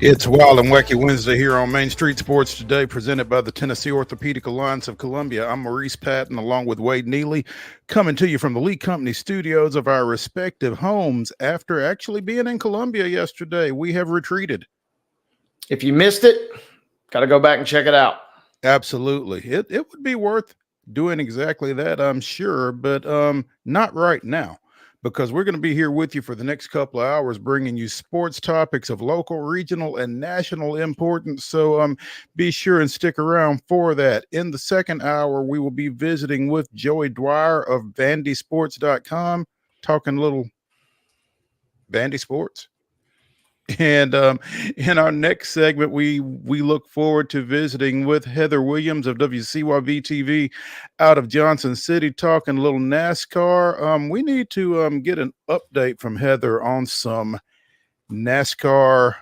It's Wild and Wacky Wednesday here on Main Street Sports Today, presented by the Tennessee Orthopedic Alliance of Columbia. I'm Maurice Patton, along with Wade Neely, coming to you from the Lee Company studios of our respective homes. After actually being in Columbia yesterday, we have retreated. If you missed it, got to go back and check it out. Absolutely. It would be worth doing exactly that, I'm sure, but not right now, because we're going to be here with you for the next couple of hours, bringing you sports topics of local, regional, and national importance. So be sure and stick around for that. In the second hour, we will be visiting with Joey Dwyer of VandySports.com, talking a little Vandy sports. And in our next segment, we look forward to visiting with Heather Williams of WCYV TV out of Johnson City, talking a little NASCAR. We need to get an update from Heather on some NASCAR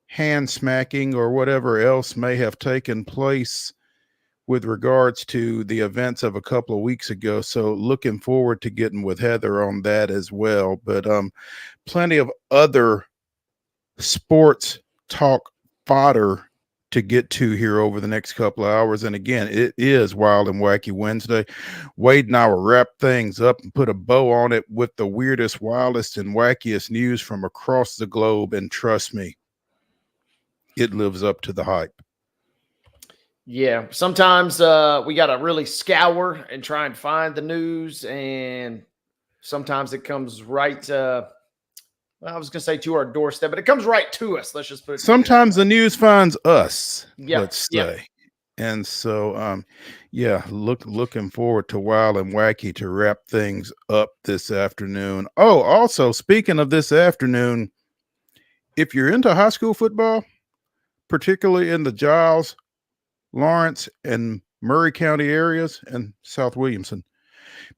hand smacking or whatever else may have taken place with regards to the events of a couple of weeks ago. So looking forward to getting with Heather on that as well. But plenty of other sports talk fodder to get to here over the next couple of hours. And again, it is Wild and Wacky Wednesday. Wade and I will wrap things up and put a bow on it with the weirdest, wildest, and wackiest news from across the globe. And trust me, it lives up to the hype. Yeah, sometimes we got to really scour and try and find the news, and sometimes it comes right I was going to say to our doorstep, but it comes right to us. Let's just put it. Sometimes the news finds us, yeah, let's say. Yeah. And so, looking forward to Wild and Wacky to wrap things up this afternoon. Oh, also, speaking of this afternoon, if you're into high school football, particularly in the Giles, Lawrence, and Murray County areas and South Williamson,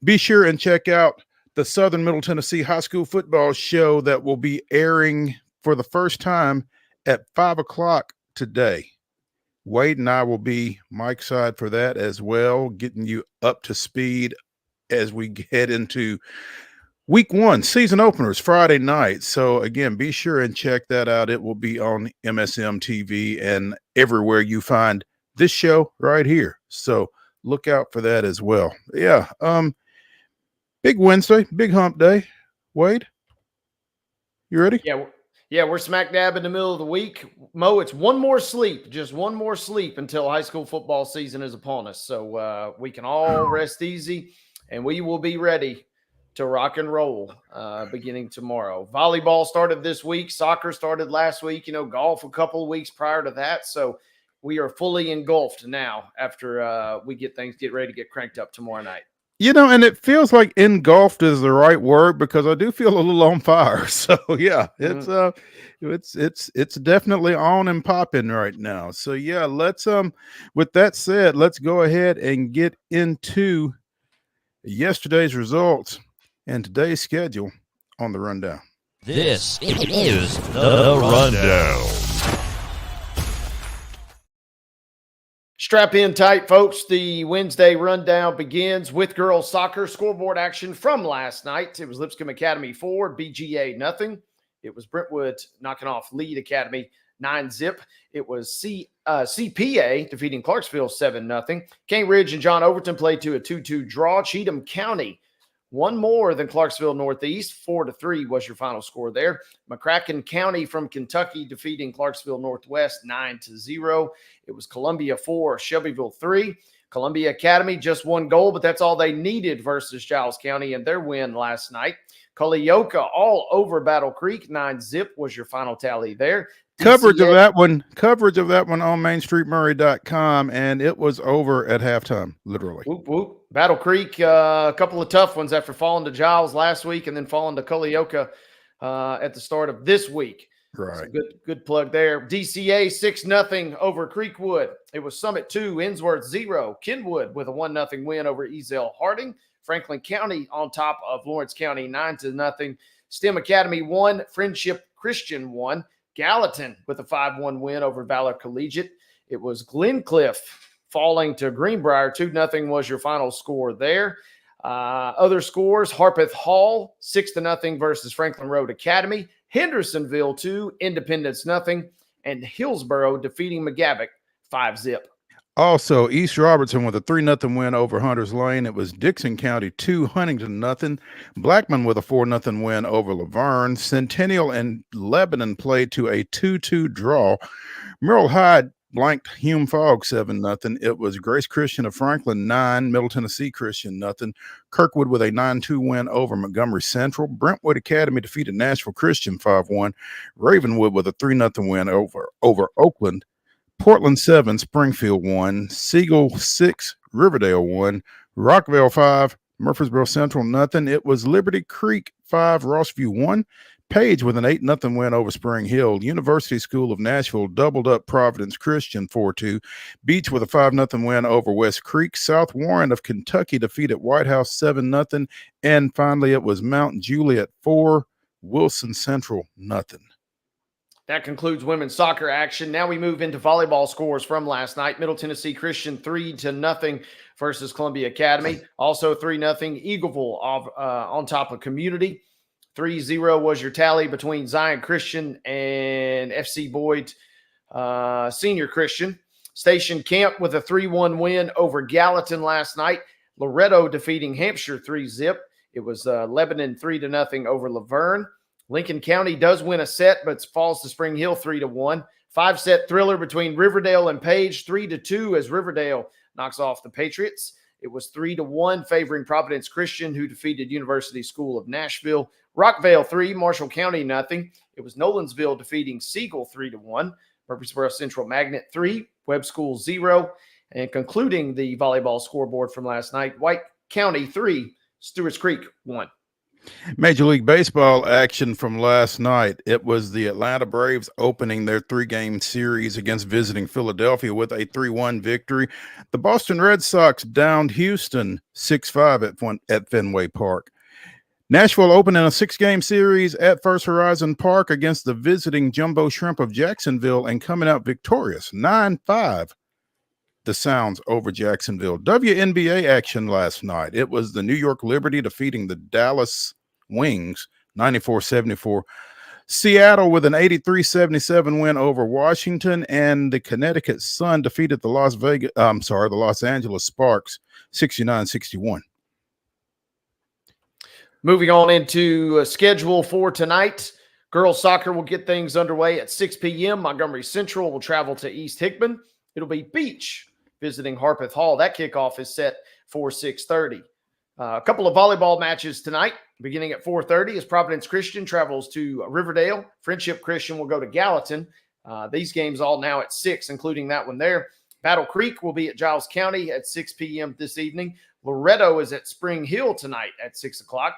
be sure and check out the Southern Middle Tennessee High School Football Show that will be airing for the first time at 5 o'clock today. Wade and I will be mic side for that as well, getting you up to speed as we head into week one, season openers, Friday night. So again, be sure and check that out. It will be on MSM TV and everywhere you find this show right here. So look out for that as well. Yeah. Big Wednesday, big hump day. Wade, you ready? Yeah, we're smack dab in the middle of the week. Mo, it's one more sleep, just one more sleep until high school football season is upon us. So we can all rest easy, and we will be ready to rock and roll beginning tomorrow. Volleyball started this week. Soccer started last week. Golf a couple of weeks prior to that. So we are fully engulfed now after we get ready to get cranked up tomorrow night. And it feels like engulfed is the right word, because I do feel a little on fire. So yeah, it's definitely on and popping right now. So yeah, let's with that said, let's go ahead and get into yesterday's results and today's schedule on the rundown. This is the rundown. Strap in tight, folks. The Wednesday rundown begins with girls soccer scoreboard action from last night. It was Lipscomb Academy 4, BGA nothing. It was Brentwood knocking off Lead Academy 9-0. It was CPA defeating Clarksville 7-0. Cane Ridge and John Overton played to a 2-2 draw. Cheatham County, one more than Clarksville Northeast. 4-3 was your final score there. McCracken County from Kentucky defeating Clarksville Northwest 9-0. It was Columbia 4, Shelbyville 3. Columbia Academy just one goal, but that's all they needed versus Giles County in their win last night. Culleoka all over Battle Creek 9-0 was your final tally there. Coverage of that one on MainStreetMurray.com, and it was over at halftime, literally. Whoop, whoop. Battle Creek, a couple of tough ones after falling to Giles last week and then falling to Culleoka at the start of this week. Right. So good plug there. DCA 6-0 over Creekwood. It was Summit 2, Innsworth 0. Kenwood with a 1-0 win over Ezel Harding. Franklin County on top of Lawrence County 9-0. STEM Academy 1, Friendship Christian 1. Gallatin with a 5-1 win over Valor Collegiate. It was Glencliff falling to Greenbrier. 2-0 was your final score there. Other scores, Harpeth Hall 6-0 versus Franklin Road Academy. Hendersonville 2, Independence 0. and Hillsboro defeating McGavock 5-0. Also, East Robertson with a 3-0 win over Hunters Lane. It was Dixon County 2, Huntington 0. Blackman with a 4-0 win over Laverne. Centennial and Lebanon played to a 2-2 draw. Merle Hyde blanked Hume Fogg 7-0. It was Grace Christian of Franklin 9, Middle Tennessee Christian 0. Kirkwood with a 9-2 win over Montgomery Central. Brentwood Academy defeated Nashville Christian 5-1. Ravenwood with a 3-0 win over Oakland. Portland 7, Springfield 1, Siegel 6, Riverdale 1, Rockville 5, Murfreesboro Central 0. It was Liberty Creek 5, Rossview 1, Page with an 8-0 win over Spring Hill. University School of Nashville doubled up Providence Christian 4-2. Beach with a 5-0 win over West Creek. South Warren of Kentucky defeated White House 7-0. And finally, it was Mount Juliet 4, Wilson Central 0. That concludes women's soccer action. Now we move into volleyball scores from last night. Middle Tennessee Christian 3-0 versus Columbia Academy. Also 3-0 Eagleville on top of Community. 3-0 was your tally between Zion Christian and FC Boyd Senior Christian. Station Camp with a 3-1 win over Gallatin last night. Loretto defeating Hampshire 3-0. It was Lebanon 3-0 over Laverne. Lincoln County does win a set, but falls to Spring Hill 3-1. 5-set thriller between Riverdale and Page, 3-2 as Riverdale knocks off the Patriots. It was 3-1 favoring Providence Christian, who defeated University School of Nashville. Rockvale 3, Marshall County 0. It was Nolensville defeating Siegel 3-1. Murfreesboro Central Magnet 3, Webb School 0. And concluding the volleyball scoreboard from last night, White County 3, Stewart's Creek 1. Major League Baseball action from last night. It was the Atlanta Braves opening their 3-game series against visiting Philadelphia with a 3-1 victory. The Boston Red Sox downed Houston 6-5 at Fenway Park. Nashville opened in a 6-game series at First Horizon Park against the visiting Jumbo Shrimp of Jacksonville and coming out victorious 9-5. The Sounds over Jacksonville. WNBA action last night. It was the New York Liberty defeating the Dallas Wings 94-74. Seattle with an 83-77 win over Washington, and the Connecticut Sun defeated the Los Angeles Sparks 69-61. Moving on into a schedule for tonight. Girls soccer will get things underway at 6 p.m. Montgomery Central will travel to East Hickman. It'll be Beach visiting Harpeth Hall. That kickoff is set for 6:30. A couple of volleyball matches tonight, beginning at 4:30 as Providence Christian travels to Riverdale. Friendship Christian will go to Gallatin. These games all now at 6, including that one there. Battle Creek will be at Giles County at 6 p.m. this evening. Loretto is at Spring Hill tonight at 6 o'clock.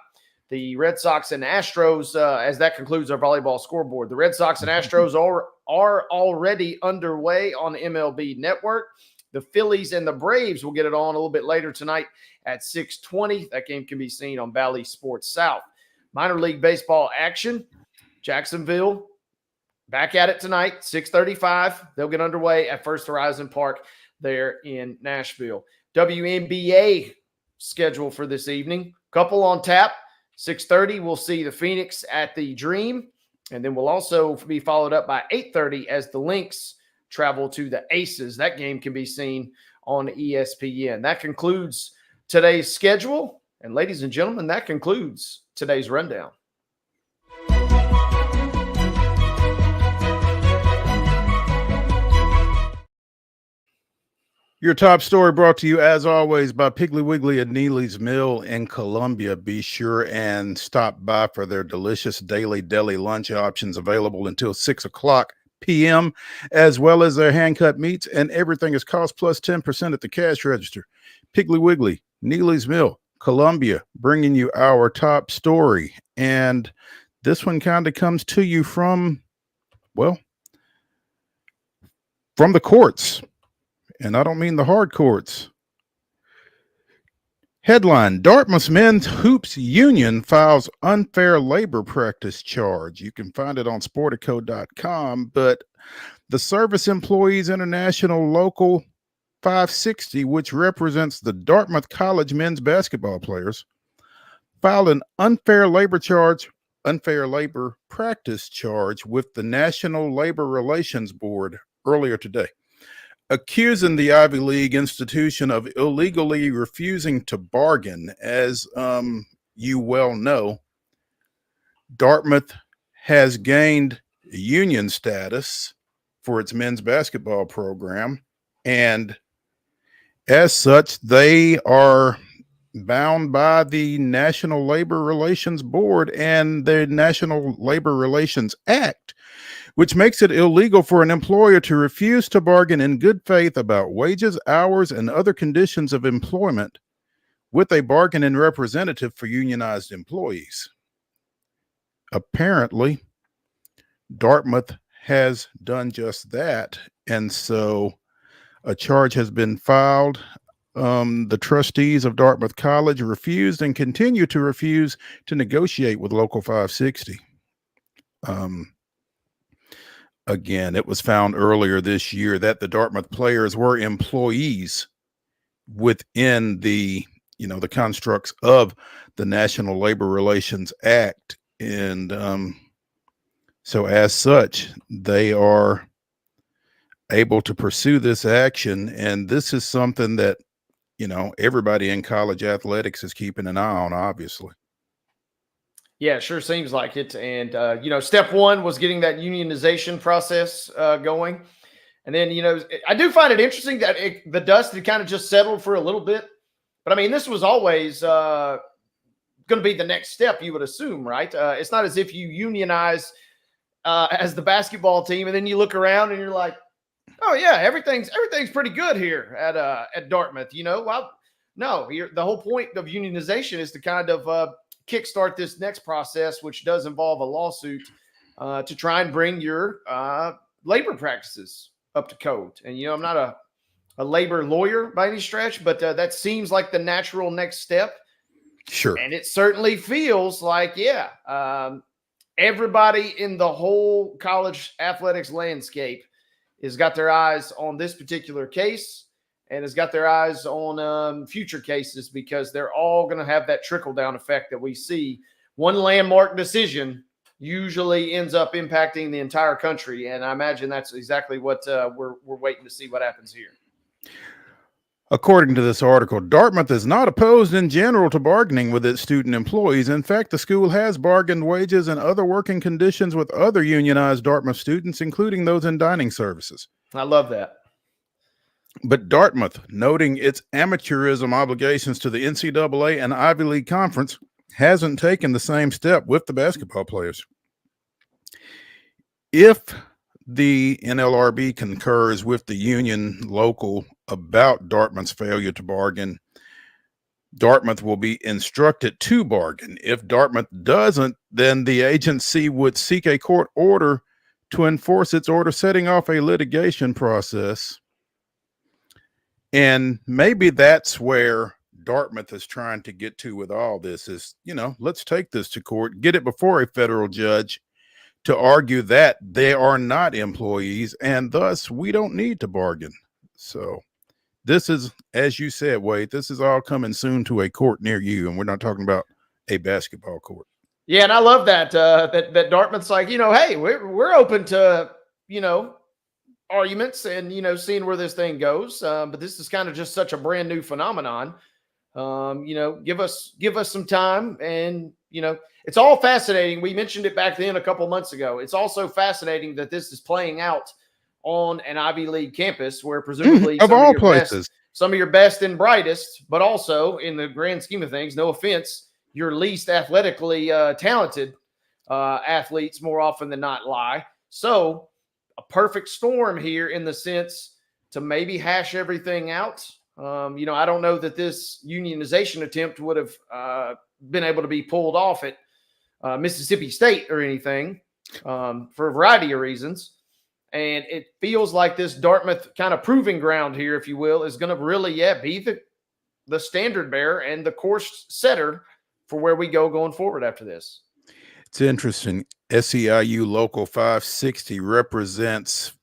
The Red Sox and Astros, as that concludes our volleyball scoreboard. The Red Sox and Astros are already underway on the MLB Network. The Phillies and the Braves will get it on a little bit later tonight at 6:20. That game can be seen on Bally Sports South. Minor League Baseball action. Jacksonville back at it tonight, 6:35. They'll get underway at First Horizon Park there in Nashville. WNBA schedule for this evening. Couple on tap. 6:30, we'll see the Phoenix at the Dream. And then we'll also be followed up by 8:30 as the Lynx travel to the Aces. That game can be seen on ESPN. That concludes today's schedule. And ladies and gentlemen, that concludes today's rundown. Your top story brought to you, as always, by Piggly Wiggly and Neely's Mill in Columbia. Be sure and stop by for their delicious daily deli lunch options available until 6 o'clock p.m., as well as their hand-cut meats, and everything is cost plus 10% at the cash register. Piggly Wiggly, Neely's Mill, Columbia, bringing you our top story. And this one kind of comes to you from the courts. And I don't mean the hard courts. Headline: Dartmouth's Men's Hoops Union files unfair labor practice charge. You can find it on sportico.com. But the Service Employees International Local 560, which represents the Dartmouth College men's basketball players, filed an unfair labor charge unfair labor practice charge with the National Labor Relations Board earlier today, accusing the Ivy League institution of illegally refusing to bargain. As you well know, Dartmouth has gained union status for its men's basketball program, and as such, they are bound by the National Labor Relations Board and the National Labor Relations Act, which makes it illegal for an employer to refuse to bargain in good faith about wages, hours, and other conditions of employment with a bargaining representative for unionized employees. Apparently, Dartmouth has done just that, and so a charge has been filed. The trustees of Dartmouth College refused and continue to refuse to negotiate with Local 560. Again, it was found earlier this year that the Dartmouth players were employees within the constructs of the National Labor Relations Act, and so as such, they are able to pursue this action. And this is something that everybody in college athletics is keeping an eye on, obviously. Yeah, it sure seems like it. And, step one was getting that unionization process going. And then, I do find it interesting that the dust had kind of just settled for a little bit. But, I mean, this was always going to be the next step, you would assume, right? It's not as if you unionize as the basketball team and then you look around and you're like, oh, yeah, everything's pretty good here at Dartmouth. Well, no, the whole point of unionization is to kind of kickstart this next process, which does involve a lawsuit to try and bring your labor practices up to code. And, I'm not a labor lawyer by any stretch, but that seems like the natural next step. Sure. And it certainly feels like, everybody in the whole college athletics landscape has got their eyes on this particular case and has got their eyes on future cases, because they're all going to have that trickle-down effect that we see. One landmark decision usually ends up impacting the entire country, and I imagine that's exactly what we're waiting to see what happens here. According to this article, Dartmouth is not opposed in general to bargaining with its student employees. In fact, the school has bargained wages and other working conditions with other unionized Dartmouth students, including those in dining services. I love that. But Dartmouth, noting its amateurism obligations to the NCAA and Ivy League Conference, hasn't taken the same step with the basketball players. If the NLRB concurs with the union local about Dartmouth's failure to bargain, Dartmouth will be instructed to bargain. If Dartmouth doesn't, then the agency would seek a court order to enforce its order, setting off a litigation process. And maybe that's where Dartmouth is trying to get to with all this is, let's take this to court, get it before a federal judge to argue that they are not employees, and thus we don't need to bargain. So this is, as you said, Wade, this is all coming soon to a court near you, and we're not talking about a basketball court. Yeah, and I love that that Dartmouth's like, hey, we're open to, arguments and, seeing where this thing goes. But this is kind of just such a brand new phenomenon. Give us some time, and, it's all fascinating. We mentioned it back then a couple months ago. It's also fascinating that this is playing out on an Ivy League campus where presumably of all places, some of your best and brightest, but also in the grand scheme of things, no offense, your least athletically talented athletes more often than not lie. So a perfect storm here in the sense to maybe hash everything out. I don't know that this unionization attempt would have been able to be pulled off at Mississippi State or anything for a variety of reasons. And it feels like this Dartmouth kind of proving ground here, if you will, is going to really, be the standard bearer and the course setter for where we go going forward after this. It's interesting. SEIU Local 560 represents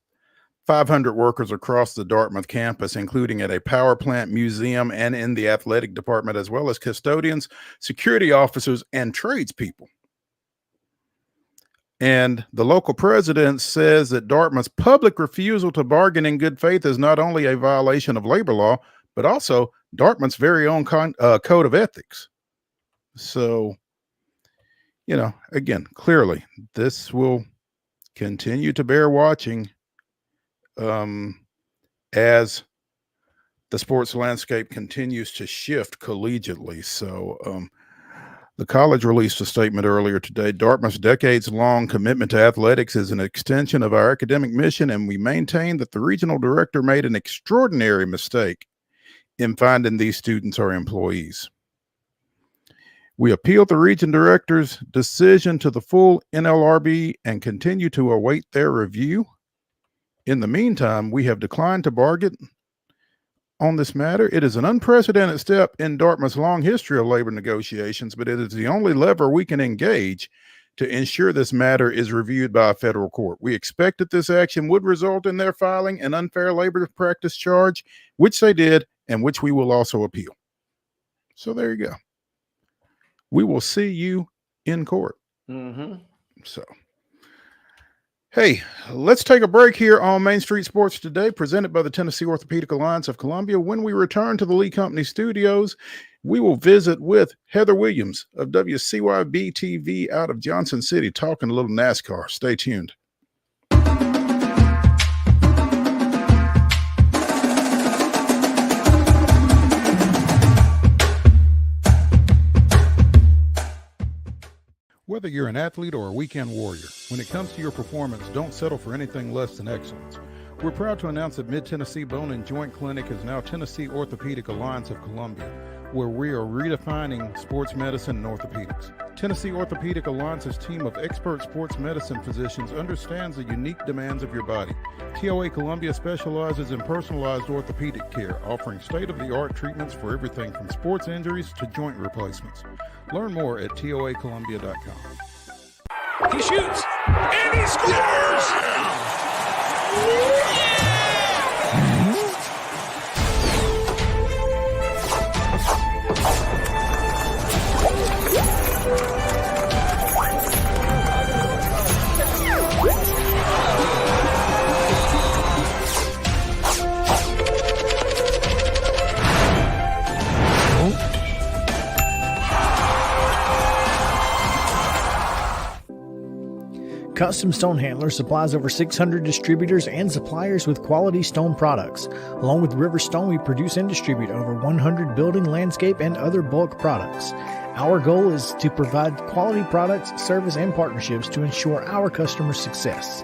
500 workers across the Dartmouth campus, including at a power plant, museum, and in the athletic department, as well as custodians, security officers, and tradespeople. And the local president says that Dartmouth's public refusal to bargain in good faith is not only a violation of labor law, but also Dartmouth's very own code of ethics. So, again, clearly, this will continue to bear watching as the sports landscape continues to shift collegiately. So, the college released a statement earlier today. Dartmouth's decades-long commitment to athletics is an extension of our academic mission, and we maintain that the regional director made an extraordinary mistake in finding these students our employees. We appeal the region director's decision to the full NLRB and continue to await their review. In the meantime, we have declined to bargain on this matter. It is an unprecedented step in Dartmouth's long history of labor negotiations, but it is the only lever we can engage to ensure this matter is reviewed by a federal court. We expect that this action would result in their filing an unfair labor practice charge, which they did, and which we will also appeal. So there you go. We will see you in court. So, hey, let's take a break here on Main Street Sports Today, presented by the Tennessee Orthopedic Alliance of Columbia. When we return to the Lee Company studios, we will visit with Heather Williams of WCYB TV out of Johnson City, talking a little NASCAR. Stay tuned. Whether you're an athlete or a weekend warrior, when it comes to your performance, don't settle for anything less than excellence. We're proud to announce that Mid-Tennessee Bone and Joint Clinic is now Tennessee Orthopedic Alliance of Columbia, where we are redefining sports medicine and orthopedics. Tennessee Orthopedic Alliance's team of expert sports medicine physicians understands the unique demands of your body. TOA Columbia specializes in personalized orthopedic care, offering state-of-the-art treatments for everything from sports injuries to joint replacements. Learn more at toacolumbia.com. He shoots, and he scores! Custom Stone Handler supplies over 600 distributors and suppliers with quality stone products. Along with River Stone, we produce and distribute over 100 building, landscape, and other bulk products. Our goal is to provide quality products, service, and partnerships to ensure our customers' success.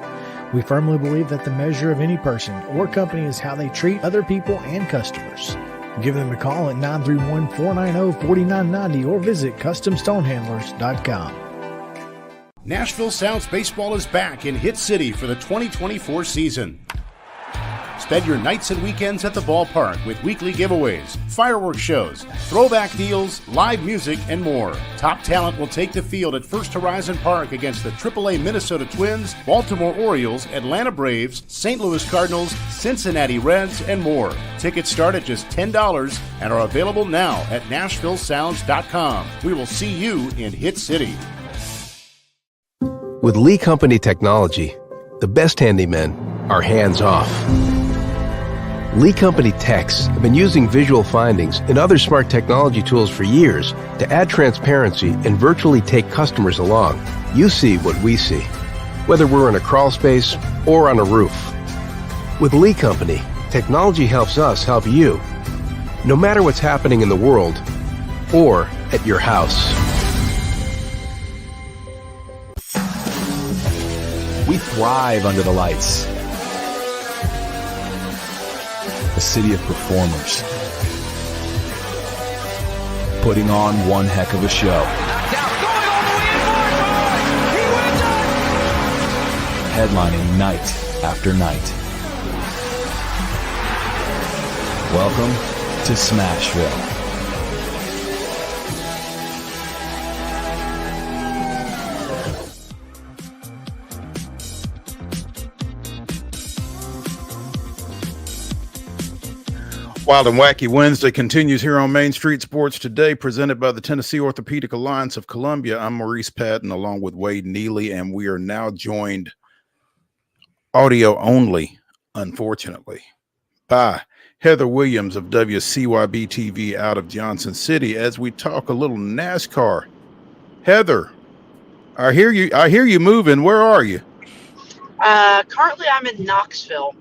We firmly believe that the measure of any person or company is how they treat other people and customers. Give them a call at 931-490-4990 or visit CustomStonehandlers.com. Nashville Sounds Baseball is back in Hit City for the 2024 season. Spend your nights and weekends at the ballpark with weekly giveaways, fireworks shows, throwback deals, live music, and more. Top talent will take the field at First Horizon Park against the AAA Minnesota Twins, Baltimore Orioles, Atlanta Braves, St. Louis Cardinals, Cincinnati Reds, and more. Tickets start at just $10 and are available now at NashvilleSounds.com. We will see you in Hit City. With Lee Company technology, the best handymen are hands-off. Lee Company techs have been using visual findings and other smart technology tools for years to add transparency and virtually take customers along. You see what we see, whether we're in a crawl space or on a roof. With Lee Company, technology helps us help you, no matter what's happening in the world or at your house. We thrive under the lights. A city of performers. Putting on one heck of a show. Headlining night after night. Welcome to Smashville. Wild and Wacky Wednesday continues here on Main Street Sports Today, presented by the Tennessee Orthopedic Alliance of Columbia. I'm Maurice Patton along with Wade Neely, and we are now joined audio only, unfortunately, by Heather Williams of WCYB TV out of Johnson City as we talk a little NASCAR. Heather, I hear you moving. Where are you? Currently I'm in Knoxville,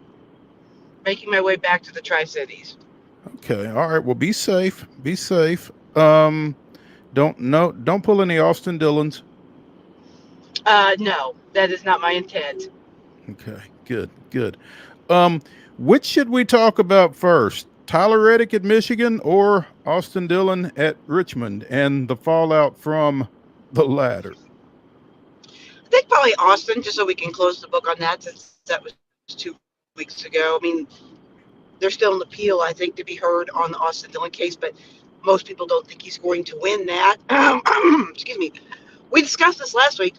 making my way back to the Tri-Cities. Okay. All right. Well, be safe. Be safe. Don't pull any Austin Dillons. No, that is not my intent. Okay. Good. Which should we talk about first? Tyler Reddick at Michigan or Austin Dillon at Richmond and the fallout from the latter? I think probably Austin, just so we can close the book on that, since that was 2 weeks ago. I mean, there's still an appeal, I think, to be heard on the Austin Dillon case, but most people don't think he's going to win that. Excuse me. We discussed this last week.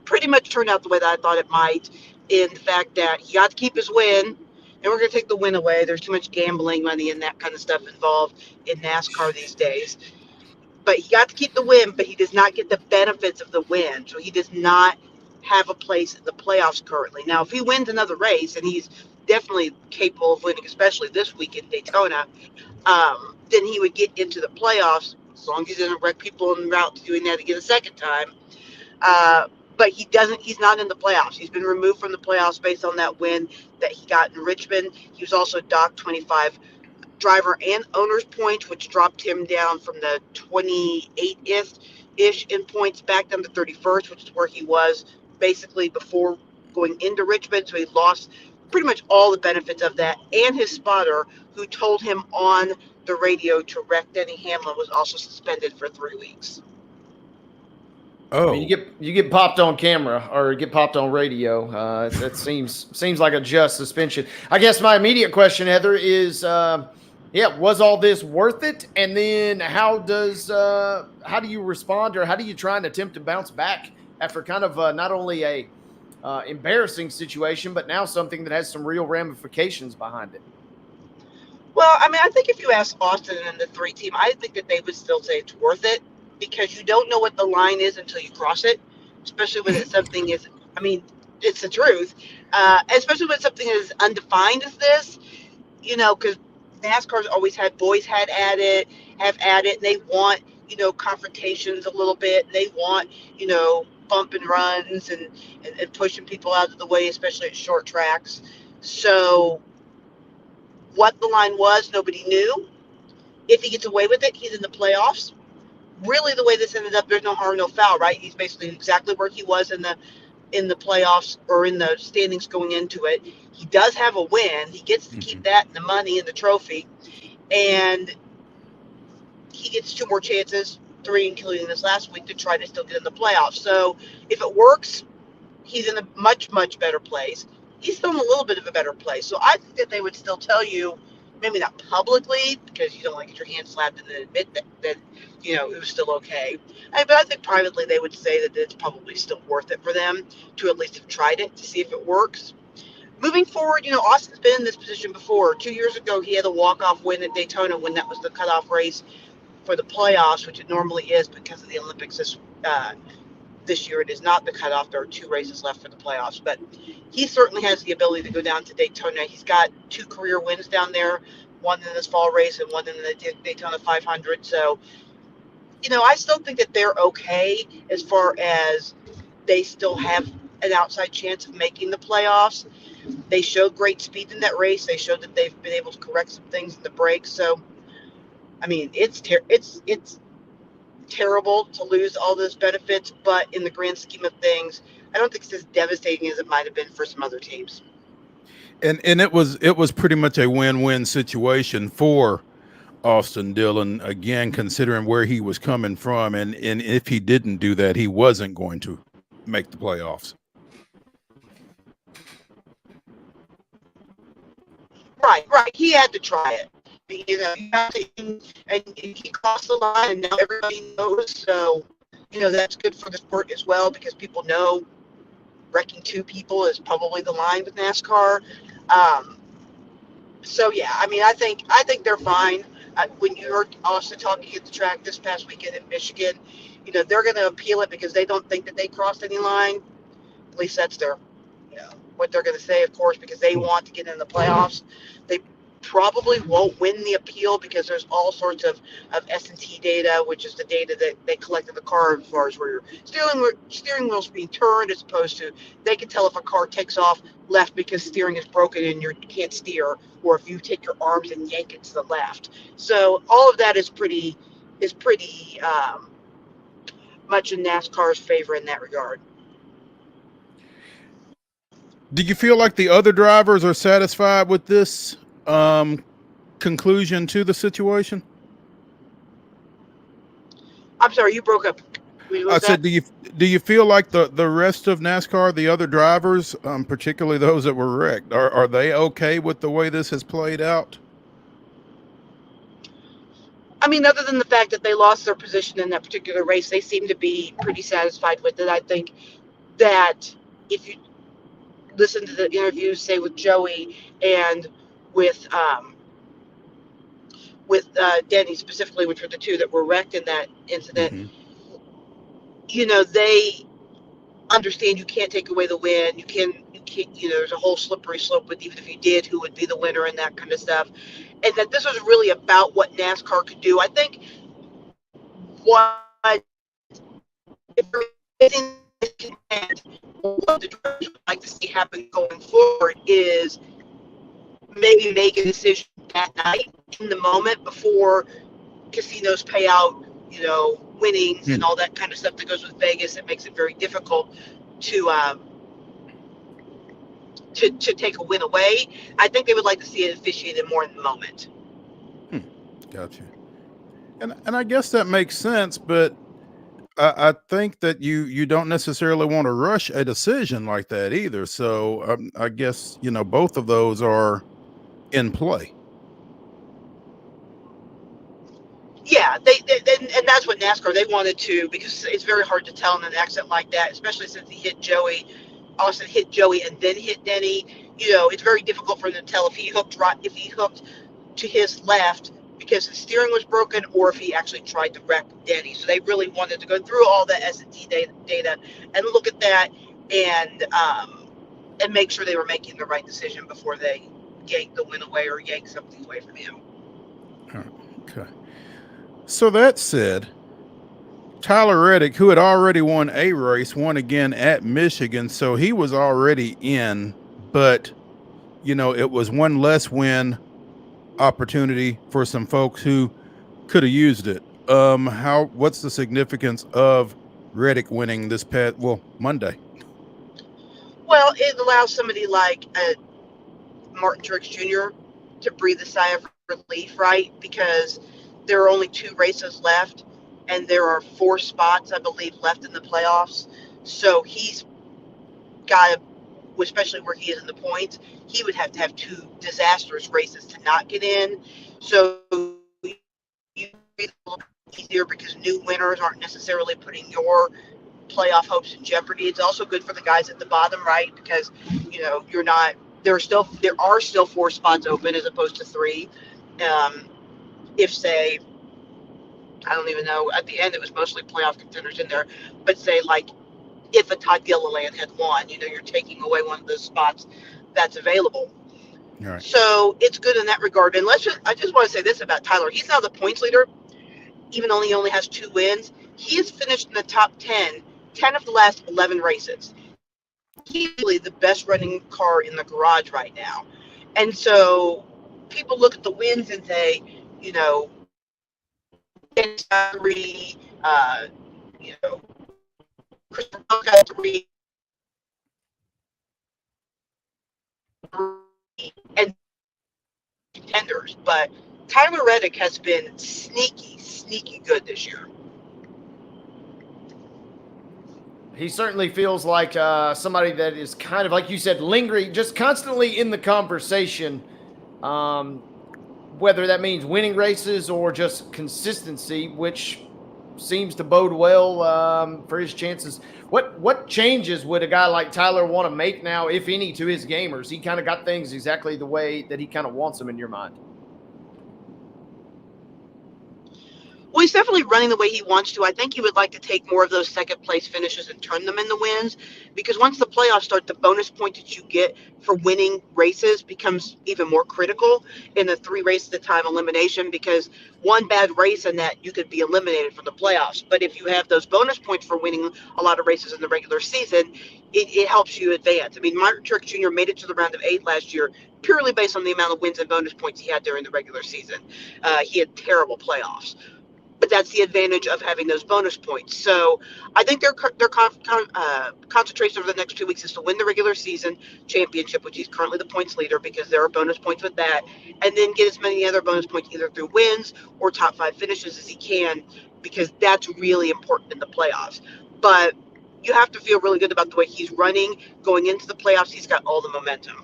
Pretty much turned out the way that I thought it might, in the fact that he got to keep his win, and we're going to take the win away. There's too much gambling money and that kind of stuff involved in NASCAR these days. But he got to keep the win, but he does not get the benefits of the win. So he does not have a place in the playoffs currently. Now, if he wins another race, and he's definitely capable of winning, especially this week in Daytona, then he would get into the playoffs, as long as he doesn't wreck people en route to doing that again a second time. But he's not in the playoffs. He's been removed from the playoffs based on that win that he got in Richmond. He was also docked 25 driver and owner's points, which dropped him down from the 28th-ish in points back down to 31st, which is where he was basically before going into Richmond. So he lost pretty much all the benefits of that. And his spotter, who told him on the radio to wreck Denny Hamlin, was also suspended for 3 weeks. Oh, I mean, you get popped on camera or get popped on radio. That seems like a just suspension. I guess my immediate question, Heather, is was all this worth it? And then how do you respond, or how do you try and attempt to bounce back after kind of not only a embarrassing situation, but now something that has some real ramifications behind it? Well, I mean, I think if you ask Austin and the 3 team, I think that they would still say it's worth it, because you don't know what the line is until you cross it, especially when it's something is, I mean, it's the truth, especially when something is undefined as this, because NASCAR's always had have at it, and they want, confrontations a little bit. And they want, bump and runs and pushing people out of the way, especially at short tracks. So what the line was, nobody knew. If he gets away with it, he's in the playoffs. Really, the way this ended up, there's no harm, no foul, right? He's basically exactly where he was in the playoffs, or in the standings going into it. He does have a win. He gets to keep that and the money and the trophy, and he gets 2 more chances, 3 including this last week, to try to still get in the playoffs. So if it works, he's in a much, much better place. He's still in a little bit of a better place. So I think that they would still tell you, maybe not publicly, because you don't want to get your hand slapped and then admit that it was still okay. But I think privately they would say that it's probably still worth it for them to at least have tried it to see if it works. Moving forward, Austin's been in this position before. 2 years ago, he had a walk-off win at Daytona when that was the cutoff race for the playoffs, which it normally is because of the Olympics. This year it is not the cutoff. There are 2 races left for the playoffs, but he certainly has the ability to go down to Daytona. He's got 2 career wins down there, one in this fall race and one in the Daytona 500. So, I still think that they're okay as far as they still have an outside chance of making the playoffs. They showed great speed in that race. They showed that they've been able to correct some things in the brakes. So, I mean, it's terrible to lose all those benefits, but in the grand scheme of things, I don't think it's as devastating as it might have been for some other teams. And it was pretty much a win-win situation for Austin Dillon, again, considering where he was coming from, and if he didn't do that, he wasn't going to make the playoffs. Right. He had to try it. And he crossed the line, and now everybody knows. So, that's good for the sport as well, because people know wrecking 2 people is probably the line with NASCAR. So yeah, I mean, I think they're fine. When you heard Austin talking at the track this past weekend in Michigan, they're going to appeal it because they don't think that they crossed any line. At least that's their, what they're going to say, of course, because they want to get in the playoffs. They probably won't win the appeal because there's all sorts of S&T data, which is the data that they collect in the car as far as where your steering wheel's being turned, as opposed to they can tell if a car takes off left because steering is broken and you can't steer, or if you take your arms and yank it to the left. So all of that is pretty much in NASCAR's favor in that regard. Do you feel like the other drivers are satisfied with this conclusion to the situation? I'm sorry, you broke up. I said, do you feel like the rest of NASCAR, the other drivers, particularly those that were wrecked, are they okay with the way this has played out? I mean, other than the fact that they lost their position in that particular race, they seem to be pretty satisfied with it. I think that if you listen to the interviews, say with Joey and with Denny specifically, which were the two that were wrecked in that incident, they understand you can't take away the win. You can't, there's a whole slippery slope with even if you did, who would be the winner and that kind of stuff. And that this was really about what NASCAR could do. I think what the drivers would like to see happen going forward is maybe make a decision that night in the moment before casinos pay out, winnings and all that kind of stuff that goes with Vegas. It makes it very difficult to take a win away. I think they would like to see it officiated more in the moment. Gotcha. And I guess that makes sense, but I think that you don't necessarily want to rush a decision like that either. So I guess, both of those are in play. Yeah, and that's what NASCAR, they wanted to, because it's very hard to tell in an accident like that, especially since he hit Joey. Austin hit Joey and then hit Denny. It's very difficult for them to tell if he hooked to his left because his steering was broken, or if he actually tried to wreck Denny. So they really wanted to go through all the S&T data and look at that and make sure they were making the right decision before they yank the win away or yank something away from him. Okay. So that said, Tyler Reddick, who had already won a race, won again at Michigan, so he was already in, but it was one less win opportunity for some folks who could have used it. What's the significance of Reddick winning this Monday? Well, it allows somebody like Martin Truex Jr. to breathe a sigh of relief, right? Because there are only 2 races left, and there are 4 spots, I believe, left in the playoffs. So he's got to, especially where he is in the points, he would have to have 2 disastrous races to not get in. So you breathe a little bit easier because new winners aren't necessarily putting your playoff hopes in jeopardy. It's also good for the guys at the bottom, right? Because you're not. There are still 4 spots open as opposed to 3. If say, I don't even know, at the end it was mostly playoff contenders in there, but say like if a Todd Gilliland had won, you're taking away one of those spots that's available. Right. So it's good in that regard. And I just want to say this about Tyler. He's now the points leader, even though he only has 2 wins. He has finished in the top 10 of the last 11 races. He's really the best running car in the garage right now. And so people look at the wins and say, Christopher Bell got 3, and contenders, but Tyler Reddick has been sneaky good this year. He certainly feels like somebody that is kind of, like you said, lingering, just constantly in the conversation, whether that means winning races or just consistency, which seems to bode well for his chances. What changes would a guy like Tyler want to make now, if any, to his game? Or has he kind of got things exactly the way that he kind of wants them in your mind? Well, he's definitely running the way he wants to. I think he would like to take more of those second place finishes and turn them into wins, because once the playoffs start, the bonus point that you get for winning races becomes even more critical in the 3 races at a time elimination, because one bad race in that you could be eliminated from the playoffs. But if you have those bonus points for winning a lot of races in the regular season, it helps you advance. I mean, Martin Truex Jr. made it to the round of 8 last year purely based on the amount of wins and bonus points he had during the regular season. He had terrible playoffs. But that's the advantage of having those bonus points. So I think their concentration over the next 2 weeks is to win the regular season championship, which he's currently the points leader, because there are bonus points with that, and then get as many other bonus points either through wins or top 5 finishes as he can, because that's really important in the playoffs. But you have to feel really good about the way he's running going into the playoffs. He's got all the momentum.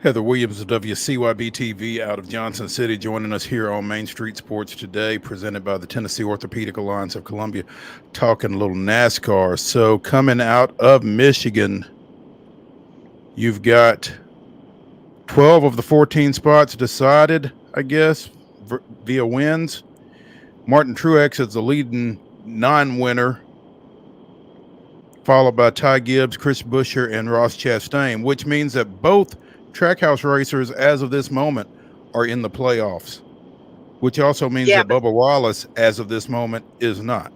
Heather Williams of WCYB TV out of Johnson City, joining us here on Main Street Sports today, presented by the Tennessee Orthopedic Alliance of Columbia, talking a little NASCAR. So coming out of Michigan, you've got 12 of the 14 spots decided, I guess, via wins. Martin Truex is the leading non-winner, followed by Ty Gibbs, Chris Buescher, and Ross Chastain, which means that both Trackhouse racers as of this moment are in the playoffs, which also means that Bubba Wallace as of this moment is not.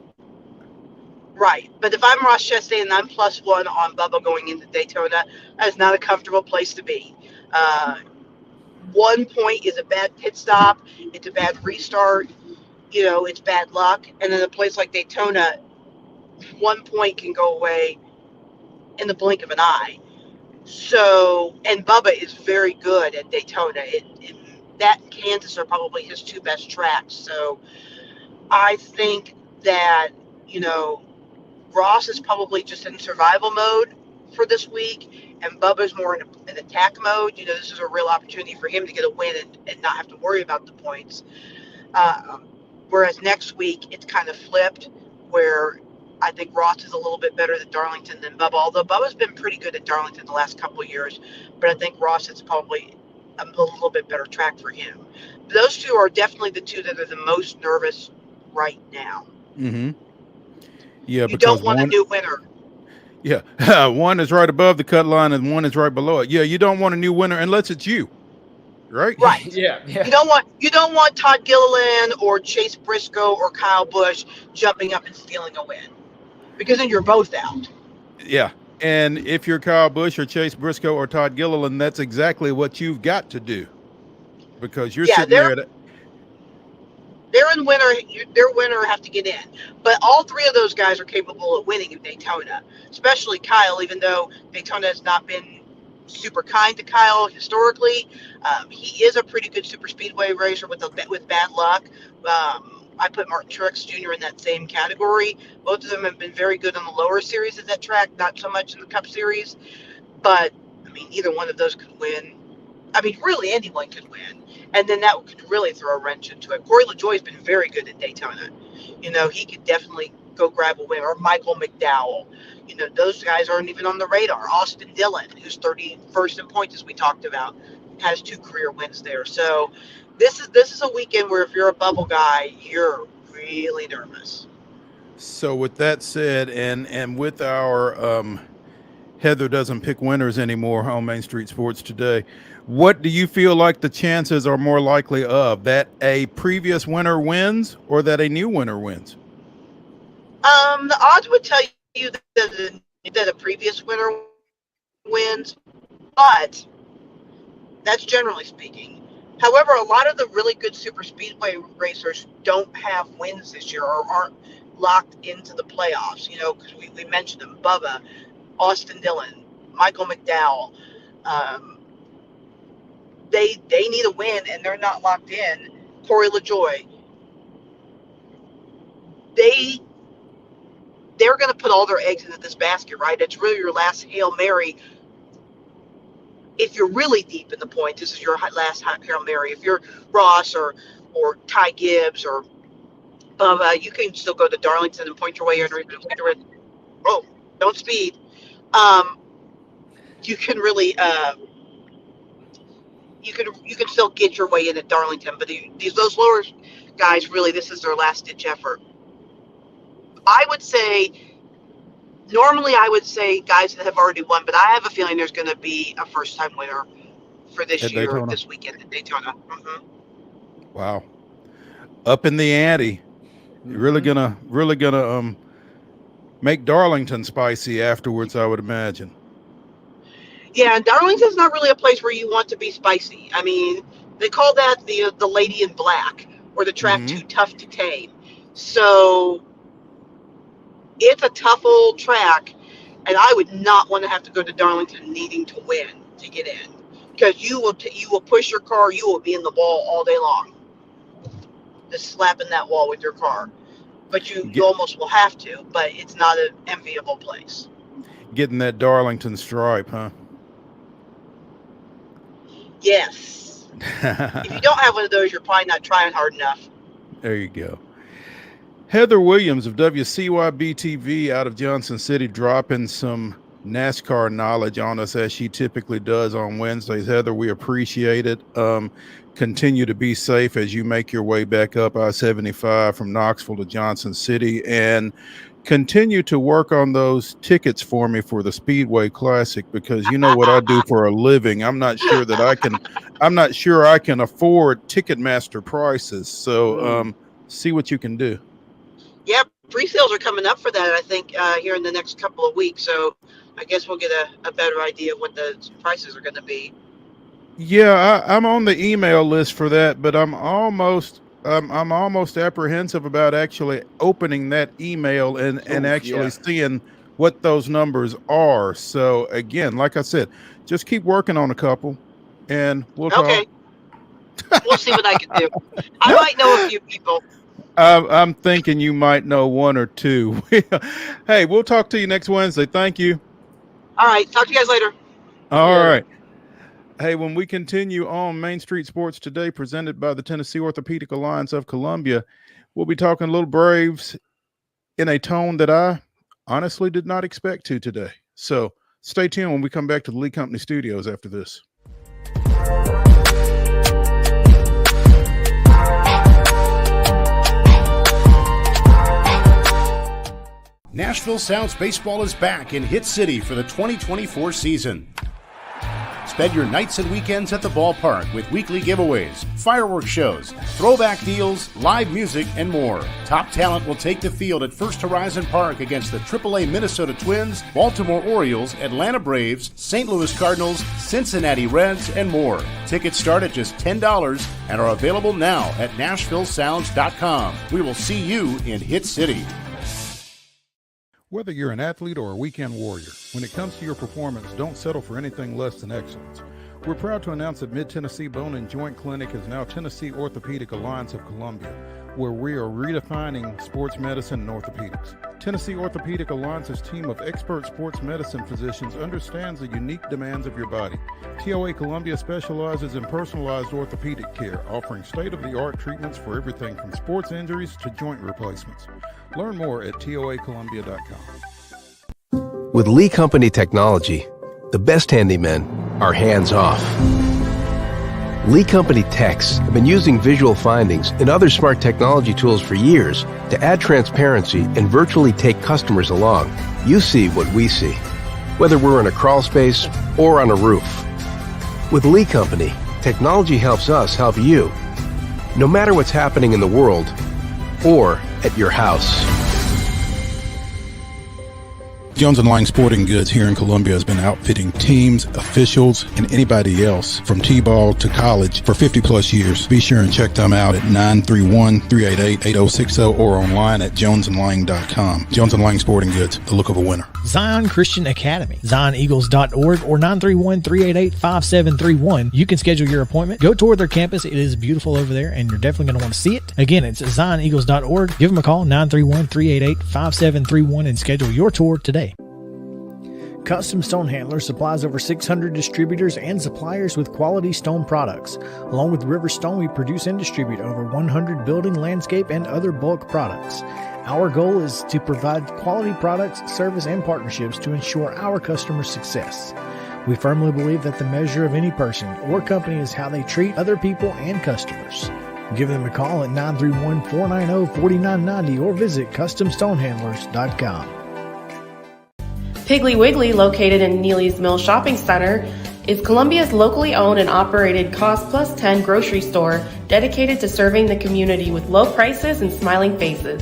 Right. But if I'm Ross Chastain and I'm +1 on Bubba going into Daytona, that is not a comfortable place to be. 1 point is a bad pit stop. It's a bad restart. You know, it's bad luck. And in a place like Daytona, 1 point can go away in the blink of an eye. So, and Bubba is very good at Daytona. That and Kansas are probably his 2 best tracks. So I think that, you know, Ross is probably just in survival mode for this week, and Bubba's more in attack mode. You know, this is a real opportunity for him to get a win and not have to worry about the points. Whereas next week, it's kind of flipped, where I think Ross is a little bit better at Darlington than Bubba, although Bubba's been pretty good at Darlington the last couple of years. But I think Ross is probably a little bit better track for him. Those 2 are definitely the 2 that are the most nervous right now. Mm-hmm. Yeah, you don't want a new winner. Yeah, one is right above the cut line and one is right below it. Yeah, you don't want a new winner unless it's you, right? Right. Yeah. You don't want Todd Gilliland or Chase Briscoe or Kyle Busch jumping up and stealing a win, because then you're both out. Yeah, and if you're Kyle Busch or Chase Briscoe or Todd Gilliland, that's exactly what you've got to do, because you're sitting there at their winner have to get in. But all 3 of those guys are capable of winning in Daytona, especially Kyle, even though Daytona has not been super kind to Kyle historically. He is a pretty good super speedway racer with bad luck. I put Martin Truex Jr. in that same category. Both of them have been very good on the lower series of that track, not so much in the Cup Series. But, I mean, either one of those could win. I mean, really anyone could win. And then that could really throw a wrench into it. Corey LaJoie has been very good at Daytona. You know, he could definitely go grab a win. Or Michael McDowell. You know, those guys aren't even on the radar. Austin Dillon, who's 31st in points, as we talked about, has 2 career wins there. So this is a weekend where if you're a bubble guy, you're really nervous. So with that said, and with our Heather doesn't pick winners anymore on Main Street Sports today, what do you feel like the chances are more likely of, that a previous winner wins or that a new winner wins? The odds would tell you that a previous winner wins, but that's generally speaking. However, a lot of the really good super speedway racers don't have wins this year or aren't locked into the playoffs, you know, because we mentioned them: Bubba, Austin Dillon, Michael McDowell. They need a win and they're not locked in. Corey LaJoie. They're going to put all their eggs into this basket, right? It's really your last Hail Mary. If you're really deep in the points, this is your last Hail Mary. If you're Ross or Ty Gibbs or But you can still go to Darlington and point your way in. Oh, don't speed. You can really you can still get your way in at Darlington, but those lower guys, really, this is their last ditch effort. I would say guys that have already won, but I have a feeling there's going to be a first time winner for this At year, Daytona. this weekend at Daytona. Wow, up in the ante. You're really gonna make Darlington spicy afterwards, I would imagine. Yeah, and Darlington's not really a place where you want to be spicy. I mean, they call that the Lady in Black, or the track too tough to tame. So it's a tough old track, and I would not want to have to go to Darlington needing to win to get in, because you will push your car, you will be in the wall all day long, just slapping that wall with your car. But you almost will have to, but it's not an enviable place. Getting that Darlington stripe, huh? Yes. If you don't have one of those, you're probably not trying hard enough. There you go. Heather Williams of WCYB-TV out of Johnson City dropping some NASCAR knowledge on us, as she typically does on Wednesdays. Heather, we appreciate it. Continue to be safe as you make your way back up I-75 from Knoxville to Johnson City, and continue to work on those tickets for me for the Speedway Classic, because you know what I do for a living. I'm not sure I can afford Ticketmaster prices. So see what you can do. Yep, pre-sales are coming up for that, I think, here in the next couple of weeks. So I guess we'll get a better idea of what the prices are going to be. Yeah, I'm on the email list for that, but I'm almost apprehensive about actually opening that email and actually seeing what those numbers are. So again, like I said, just keep working on a couple, and we'll talk. We'll see what I can do. I might know a few people. I'm thinking you might know one or two. Hey, we'll talk to you next Wednesday. Thank you. All right. Talk to you guys later. All right. Hey, when we continue on Main Street Sports Today, presented by the Tennessee Orthopedic Alliance of Columbia, we'll be talking Little Braves in a tone that I honestly did not expect to today. So stay tuned when we come back to the Lee Company Studios after this. Nashville Sounds Baseball is back in Hit City for the 2024 season. Spend your nights and weekends at the ballpark with weekly giveaways, fireworks shows, throwback deals, live music, and more. Top talent will take the field at First Horizon Park against the AAA Minnesota Twins, Baltimore Orioles, Atlanta Braves, St. Louis Cardinals, Cincinnati Reds, and more. Tickets start at just $10 and are available now at NashvilleSounds.com. We will see you in Hit City. Whether you're an athlete or a weekend warrior, when it comes to your performance, don't settle for anything less than excellence. We're proud to announce that Mid-Tennessee Bone and Joint Clinic is now Tennessee Orthopedic Alliance of Columbia, where we are redefining sports medicine and orthopedics. Tennessee Orthopedic Alliance's team of expert sports medicine physicians understands the unique demands of your body. TOA Columbia specializes in personalized orthopedic care, offering state-of-the-art treatments for everything from sports injuries to joint replacements. Learn more at toacolumbia.com. With Lee Company technology, the best handymen are hands-off. Lee Company techs have been using visual findings and other smart technology tools for years to add transparency and virtually take customers along. You see what we see, whether we're in a crawl space or on a roof. With Lee Company, technology helps us help you, no matter what's happening in the world or at your house. Jones & Lang Sporting Goods here in Columbia has been outfitting teams, officials, and anybody else from T-ball to college for 50 plus years. Be sure and check them out at 931-388-8060 or online at jonesandlang.com. Jones & Lang Sporting Goods, the look of a winner. Zion Christian Academy, ZionEagles.org or 931-388-5731. You can schedule your appointment. Go tour their campus. It is beautiful over there, and you're definitely going to want to see it. Again, it's ZionEagles.org. Give them a call, 931-388-5731, and schedule your tour today. Custom Stone Handler supplies over 600 distributors and suppliers with quality stone products. Along with River Stone, we produce and distribute over 100 building, landscape, and other bulk products. Our goal is to provide quality products, service, and partnerships to ensure our customers' success. We firmly believe that the measure of any person or company is how they treat other people and customers. Give them a call at 931-490-4990 or visit CustomStonehandlers.com. Piggly Wiggly, located in Neely's Mill Shopping Center, is Columbia's locally owned and operated Cost Plus 10 grocery store dedicated to serving the community with low prices and smiling faces.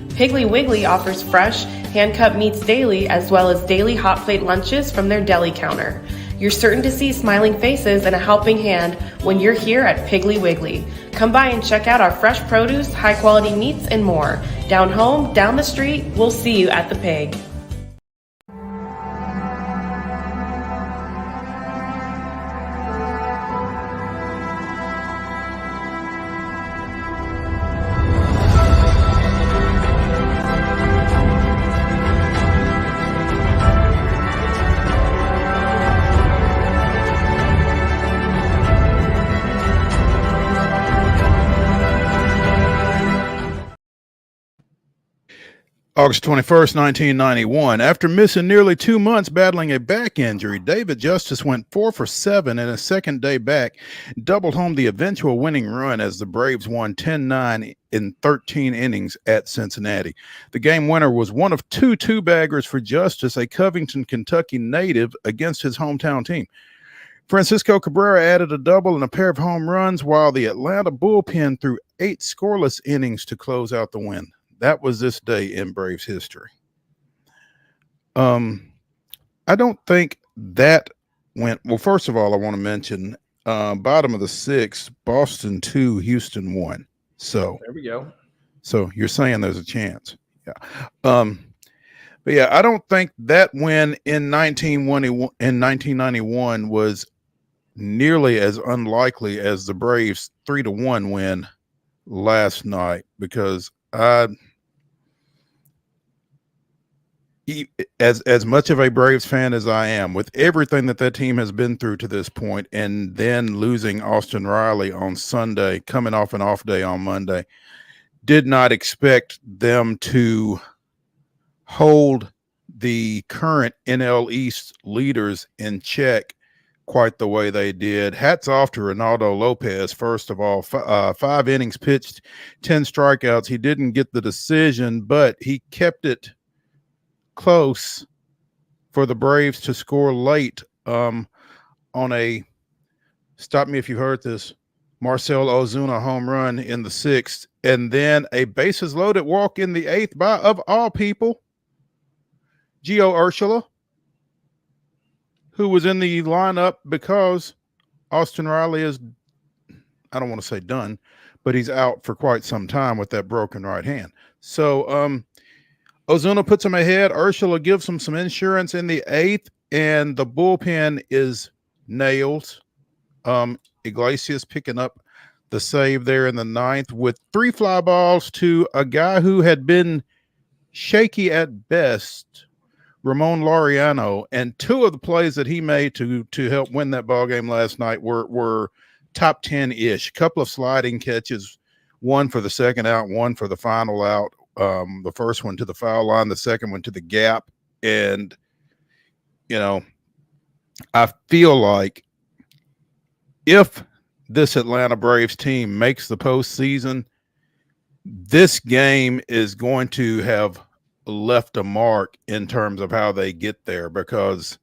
Piggly Wiggly offers fresh, hand-cut meats daily as well as daily hot plate lunches from their deli counter. You're certain to see smiling faces and a helping hand when you're here at Piggly Wiggly. Come by and check out our fresh produce, high-quality meats, and more. Down home, down the street, we'll see you at the Pig. August 21st, 1991. After missing nearly 2 months battling a back injury, David Justice went 4 for 7 in his second day back, doubled home the eventual winning run as the Braves won 10-9 in 13 innings at Cincinnati. The game winner was one of two two-baggers for Justice, a Covington, Kentucky native, against his hometown team. Francisco Cabrera added a double and a pair of home runs, while the Atlanta bullpen threw 8 scoreless innings to close out the win. That was this day in Braves history. I don't think that went well. First of all, I want to mention bottom of the 6th, Boston 2, Houston 1. So there we go. So you're saying there's a chance. Yeah. But yeah, I don't think that win in 1991 was nearly as unlikely as the Braves 3-1 win last night, because as much of a Braves fan as I am, with everything that team has been through to this point, and then losing Austin Riley on Sunday, coming off an off day on Monday, did not expect them to hold the current NL East leaders in check quite the way they did. Hats off to Ronaldo Lopez, first of all. 5 innings pitched, 10 strikeouts. He didn't get the decision, but he kept it close for the Braves to score late on a, stop me if you've heard this, Marcell Ozuna home run in the 6th, and then a bases loaded walk in the 8th by, of all people, Gio Urshela, who was in the lineup because Austin Riley is, I don't want to say done, but he's out for quite some time with that broken right hand. So Ozuna puts him ahead. Urshela gives him some insurance in the 8th, and the bullpen is nailed. Iglesias picking up the save there in the 9th with 3 fly balls to a guy who had been shaky at best, Ramon Laureano, and 2 of the plays that he made to help win that ball game last night were top 10-ish. A couple of sliding catches, one for the second out, one for the final out. The first one to the foul line, the second one to the gap. And, you know, I feel like if this Atlanta Braves team makes the postseason, this game is going to have left a mark in terms of how they get there, because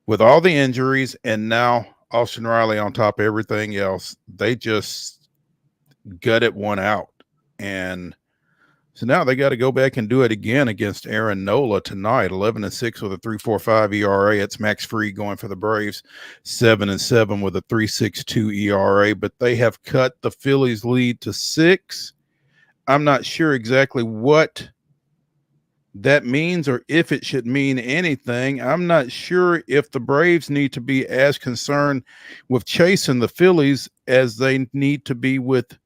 with all the injuries and now Austin Riley on top of everything else, they just gutted one out. And so now they got to go back and do it again against Aaron Nola tonight. 11-6 with a 3.45 ERA. It's Max Fried going for the Braves. 7-7 with a 3.62 ERA. But they have cut the Phillies' lead to 6. I'm not sure exactly what that means or if it should mean anything. I'm not sure if the Braves need to be as concerned with chasing the Phillies as they need to be with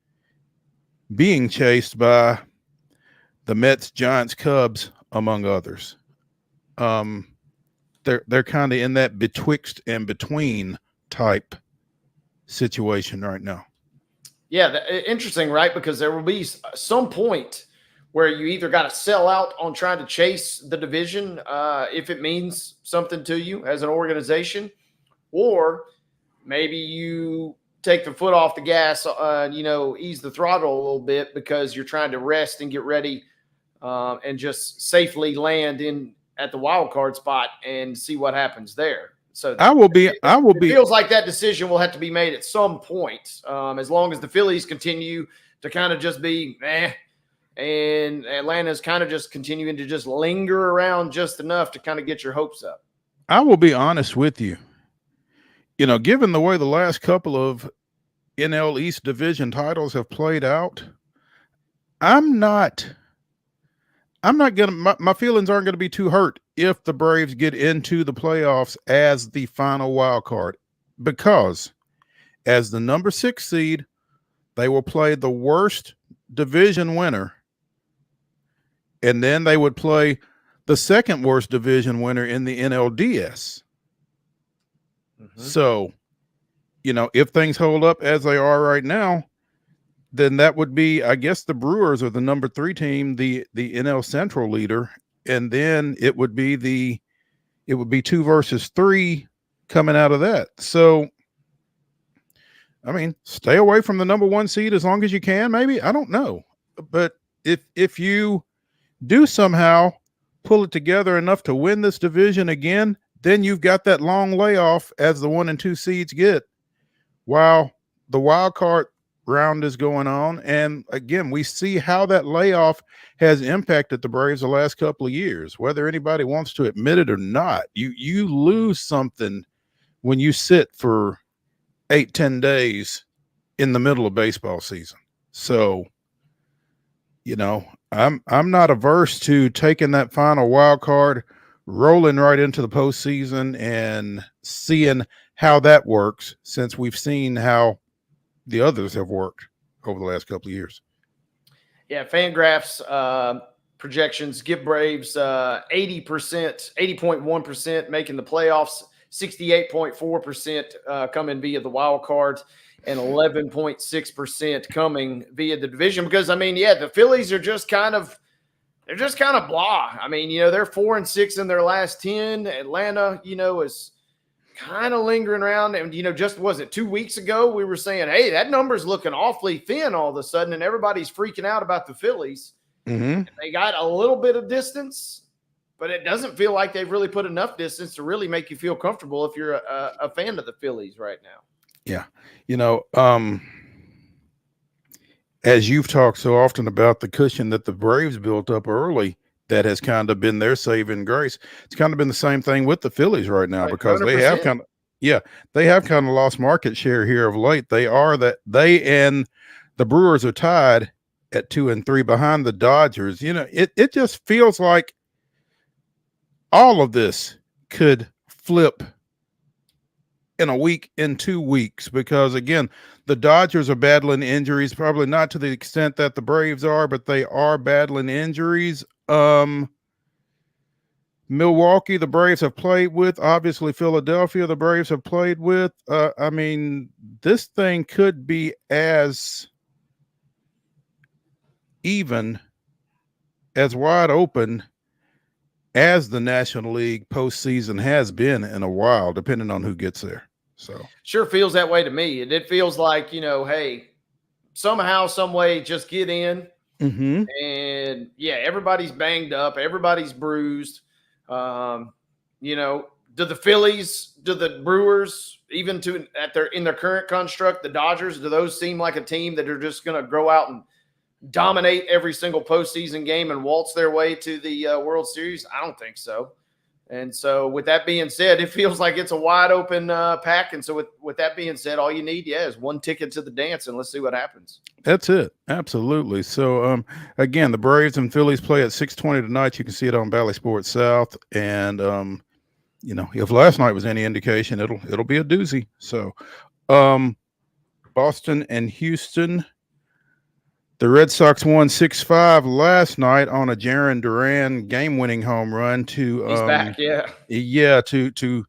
being chased by the Mets, Giants, Cubs, among others. they're kind of in that betwixt and between type situation right now. Yeah, interesting, right? Because there will be some point where you either got to sell out on trying to chase the division if it means something to you as an organization, or maybe you take the foot off the gas, ease the throttle a little bit because you're trying to rest and get ready and just safely land in at the wild card spot and see what happens there. So it feels like that decision will have to be made at some point, as long as the Phillies continue to kind of just be and Atlanta's kind of just continuing to just linger around just enough to kind of get your hopes up. I will be honest with you. Given the way the last couple of NL East division titles have played out, I'm not gonna. My feelings aren't going to be too hurt if the Braves get into the playoffs as the final wild card, because as the number 6 seed, they will play the worst division winner, and then they would play the second worst division winner in the NLDS. Mm-hmm. So, if things hold up as they are right now, then that would be, I guess, the Brewers are the number 3 team, the NL Central leader, and then it would be 2 versus 3 coming out of that. So, I mean, stay away from the number 1 seed as long as you can. Maybe, I don't know, but if you do somehow pull it together enough to win this division again, then you've got that long layoff as the 1 and 2 seeds get while the wild card round is going on. And again, we see how that layoff has impacted the Braves the last couple of years, whether anybody wants to admit it or not. You lose something when you sit for 8-10 days in the middle of baseball season. So, I'm not averse to taking that final wild card, rolling right into the postseason and seeing how that works, since we've seen how the others have worked over the last couple of years. Yeah, FanGraphs projections give Braves 80.1% making the playoffs, 68.4% coming via the wild card, and 11.6% coming via the division. Because, I mean, the Phillies are just kind of blah. I mean, they're 4-6 in their last 10. Atlanta, is kind of lingering around. And, just was it 2 weeks ago we were saying, hey, that number's looking awfully thin all of a sudden, and everybody's freaking out about the Phillies. Mm-hmm. They got a little bit of distance, but it doesn't feel like they've really put enough distance to really make you feel comfortable if you're a fan of the Phillies right now. Yeah. As you've talked so often about the cushion that the Braves built up early, that has kind of been their saving grace. It's kind of been the same thing with the Phillies right now, because 100%. they have kind of lost market share here of late. They and the Brewers are tied at 2 and 3 behind the Dodgers. It just feels like all of this could flip in a week, in 2 weeks, because again, the Dodgers are battling injuries, probably not to the extent that the Braves are, but they are battling injuries. Milwaukee, the Braves have played with. Obviously, Philadelphia, the Braves have played with. I mean, this thing could be as even, as wide open as the National League postseason has been in a while, depending on who gets there. So sure feels that way to me. And it feels like, hey, somehow, some way, just get in. Mm-hmm. And everybody's banged up, everybody's bruised. Do the Phillies, do the Brewers, even in their current construct, the Dodgers, do those seem like a team that are just going to go out and dominate every single postseason game and waltz their way to the World Series? I don't think so. And so with that being said, it feels like it's a wide open pack. And so with that being said, all you need, is one ticket to the dance, and let's see what happens. That's it. Absolutely. So again, the Braves and Phillies play at 6:20 tonight. You can see it on Bally Sports South. And if last night was any indication, it'll be a doozy. So Boston and Houston, The Red Sox won 6-5 last night on a Jarren Duran game-winning home run to He's back, to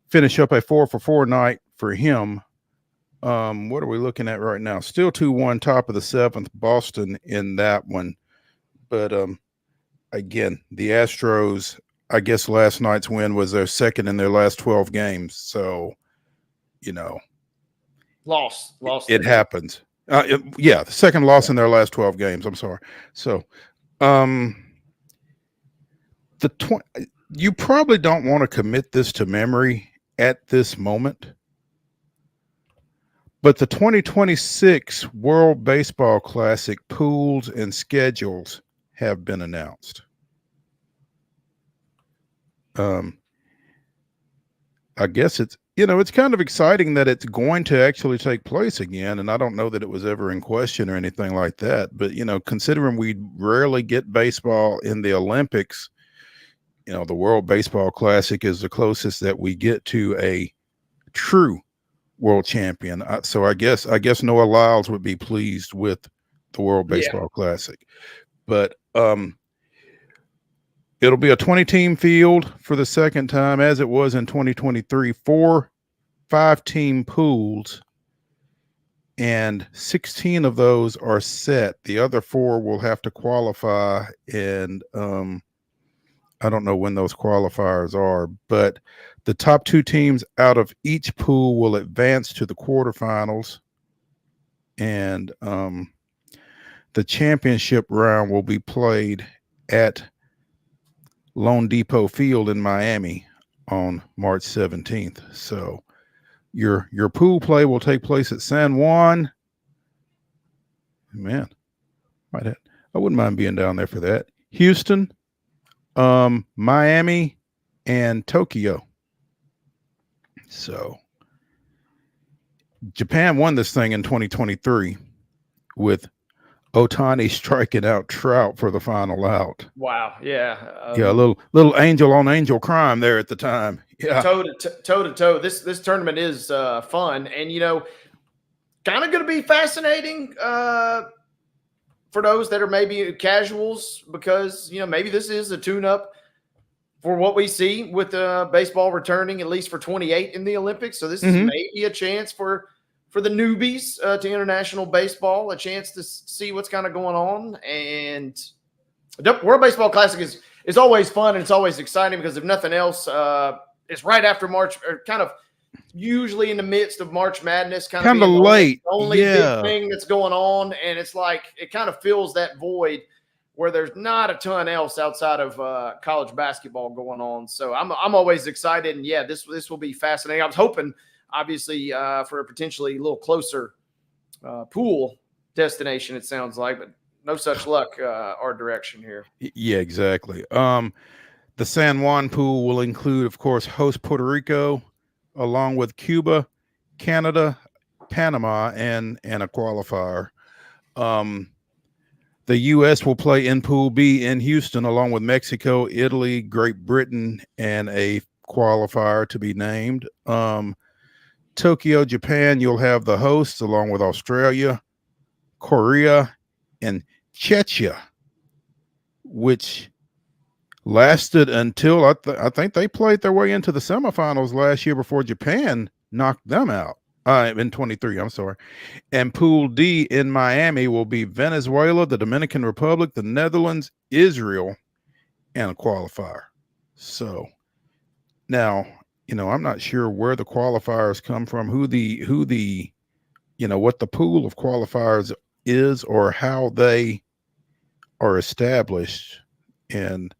finish up a 4-for-4 night for him. What are we looking at right now? Still 2-1, top of the seventh, Boston in that one. But again, the Astros, I guess last night's win was their second in their last 12 games. So, lost. It happens. The second loss in their last 12 games. I'm sorry. So, you probably don't want to commit this to memory at this moment, but the 2026 World Baseball Classic pools and schedules have been announced. I guess it's kind of exciting that it's going to actually take place again. And I don't know that it was ever in question or anything like that. But, considering we rarely get baseball in the Olympics, the World Baseball Classic is the closest that we get to a true world champion. So I guess Noah Lyles would be pleased with the World Baseball Classic. But it'll be a 20-team field for the second time, as it was in 2023, 4 5-team pools, and 16 of those are set. The other 4 will have to qualify, and I don't know when those qualifiers are, but the top 2 teams out of each pool will advance to the quarterfinals, and the championship round will be played at Lone Depot Field in Miami on March 17th. So your pool play will take place at San Juan. Man, I wouldn't mind being down there for that. Houston, Miami, and Tokyo. So Japan won this thing in 2023 with Ohtani striking out Trout for the final out. Wow. Yeah. A little angel on angel crime there at the time. Yeah. Toe to toe. This tournament is fun, and kind of going to be fascinating for those that are maybe casuals, because maybe this is a tune-up for what we see with baseball returning at least for 28 in the Olympics. So this is maybe a chance for the newbies to international baseball, a chance to see what's kind of going on. And the World Baseball Classic is always fun, and it's always exciting because if nothing else, it's right after March, or kind of usually in the midst of March Madness, kind of late. Only big thing that's going on, and it's like it kind of fills that void where there's not a ton else outside of college basketball going on. So I'm always excited, and this will be fascinating. I was hoping, obviously, for a potentially a little closer pool destination, it sounds like, but no such luck our direction here. Yeah, exactly. The San Juan pool will include, of course, host Puerto Rico, along with Cuba, Canada, Panama, and a qualifier. The U.S. will play in Pool B in Houston, along with Mexico, Italy, Great Britain, and a qualifier to be named. Tokyo, Japan, you'll have the hosts, along with Australia, Korea, and Czechia, which lasted until I think they played their way into the semifinals last year before Japan knocked them out. In 23, I'm sorry. And Pool D in Miami will be Venezuela, the Dominican Republic, the Netherlands, Israel, and a qualifier. So now, I'm not sure where the qualifiers come from, who the what the pool of qualifiers is, or how they are established. And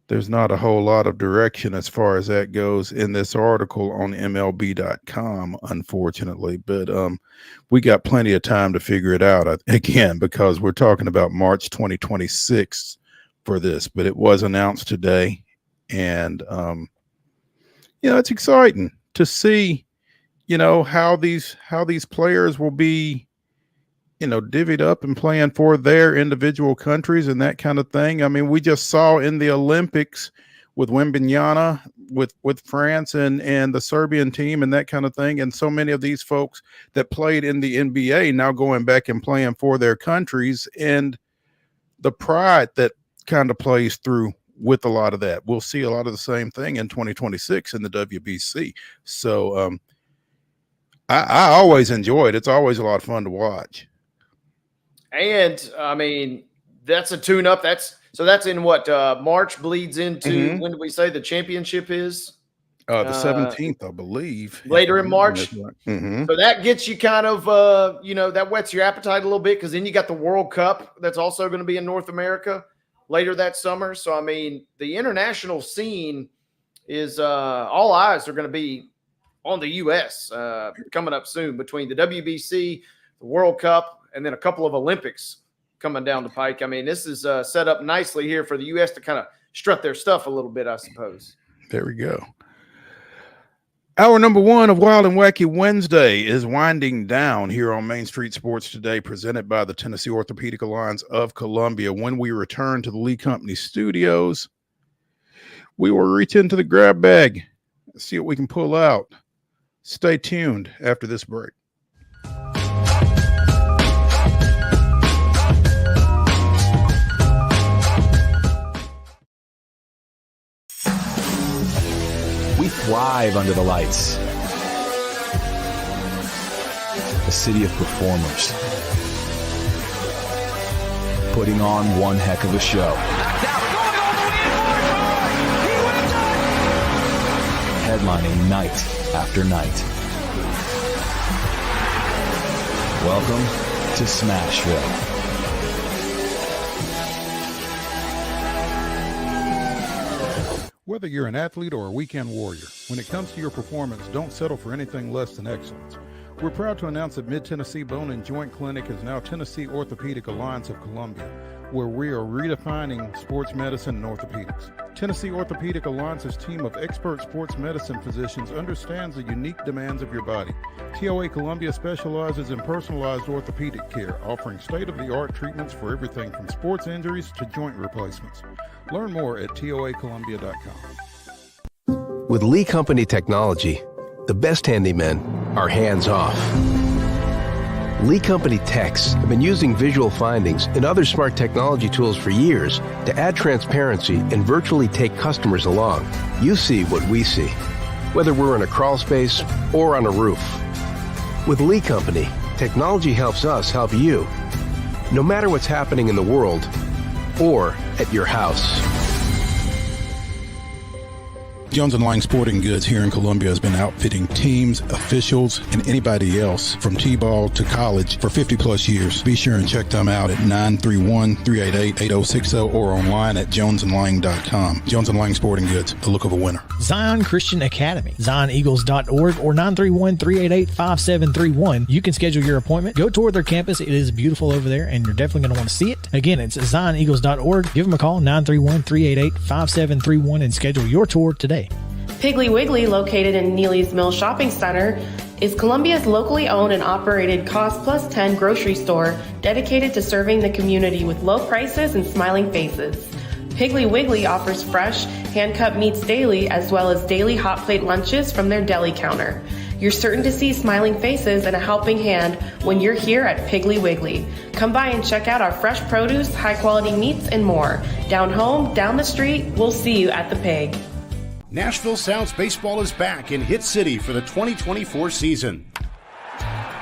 there's not a whole lot of direction as far as that goes in this article on MLB.com, unfortunately. But we got plenty of time to figure it out, again, because we're talking about March 2026 for this. But it was announced today. And, it's exciting to see, how these players will be, divvied up and playing for their individual countries and that kind of thing. I mean, we just saw in the Olympics with Wembanyama with France and the Serbian team and that kind of thing. And so many of these folks that played in the NBA now going back and playing for their countries, and the pride that kind of plays through with a lot of that. We'll see a lot of the same thing in 2026 in the WBC. So I always enjoy it. It's always a lot of fun to watch. And I mean, that's a tune-up. That's in what March bleeds into. When do we say the championship is? The 17th, I believe. Later in March. Mm-hmm. So that gets you kind of, that whets your appetite a little bit, because then you got the World Cup that's also going to be in North America later that summer. So, I mean, the international scene is all eyes are going to be on the U.S. Coming up soon between the WBC, the World Cup, and then a couple of Olympics coming down the pike. I mean, this is set up nicely here for the U.S. to kind of strut their stuff a little bit, I suppose. There we go. Hour number 1 of Wild and Wacky Wednesday is winding down here on Main Street Sports Today, presented by the Tennessee Orthopedic Alliance of Columbia. When we return to the Lee Company studios, we will reach into the grab bag, see what we can pull out. Stay tuned after this break. We thrive under the lights. A city of performers. Putting on one heck of a show. Headlining night after night. Welcome to Smashville. Whether you're an athlete or a weekend warrior, when it comes to your performance, don't settle for anything less than excellence. We're proud to announce that Mid-Tennessee Bone and Joint Clinic is now Tennessee Orthopedic Alliance of Columbia, where we are redefining sports medicine and orthopedics. Tennessee Orthopedic Alliance's team of expert sports medicine physicians understands the unique demands of your body. TOA Columbia specializes in personalized orthopedic care, offering state-of-the-art treatments for everything from sports injuries to joint replacements. Learn more at toacolumbia.com. With Lee Company technology, the best handymen are hands-off. Lee Company techs have been using visual findings and other smart technology tools for years to add transparency and virtually take customers along. You see what we see, whether we're in a crawl space or on a roof. With Lee Company, technology helps us help you, no matter what's happening in the world or at your house. Jones & Lang Sporting Goods here in Columbia has been outfitting teams, officials, and anybody else from T-ball to college for 50 plus years. Be sure and check them out at 931-388-8060 or online at jonesandlang.com. Jones & Lang Sporting Goods, the look of a winner. Zion Christian Academy, zioneagles.org or 931-388-5731. You can schedule your appointment. Go tour their campus. It is beautiful over there, and you're definitely going to want to see it. Again, it's zioneagles.org. Give them a call, 931-388-5731, and schedule your tour today. Piggly Wiggly, located in Neely's Mill Shopping Center, is Columbia's locally owned and operated Cost Plus 10 grocery store dedicated to serving the community with low prices and smiling faces. Piggly Wiggly offers fresh, hand-cut meats daily, as well as daily hot plate lunches from their deli counter. You're certain to see smiling faces and a helping hand when you're here at Piggly Wiggly. Come by and check out our fresh produce, high-quality meats, and more. Down home, down the street, we'll see you at the Pig. Nashville Sounds Baseball is back in Hit City for the 2024 season.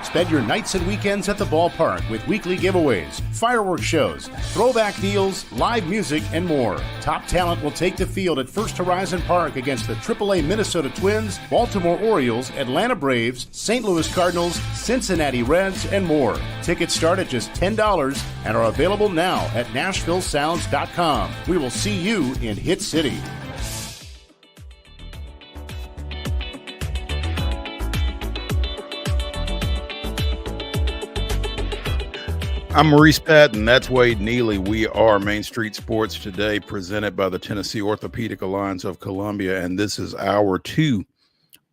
Spend your nights and weekends at the ballpark with weekly giveaways, fireworks shows, throwback deals, live music, and more. Top talent will take the field at First Horizon Park against the AAA Minnesota Twins, Baltimore Orioles, Atlanta Braves, St. Louis Cardinals, Cincinnati Reds, and more. Tickets start at just $10 and are available now at NashvilleSounds.com. We will see you in Hit City. I'm Maurice Patton. That's Wade Neely. We are Main Street Sports Today, presented by the Tennessee Orthopedic Alliance of Columbia. And this is hour 2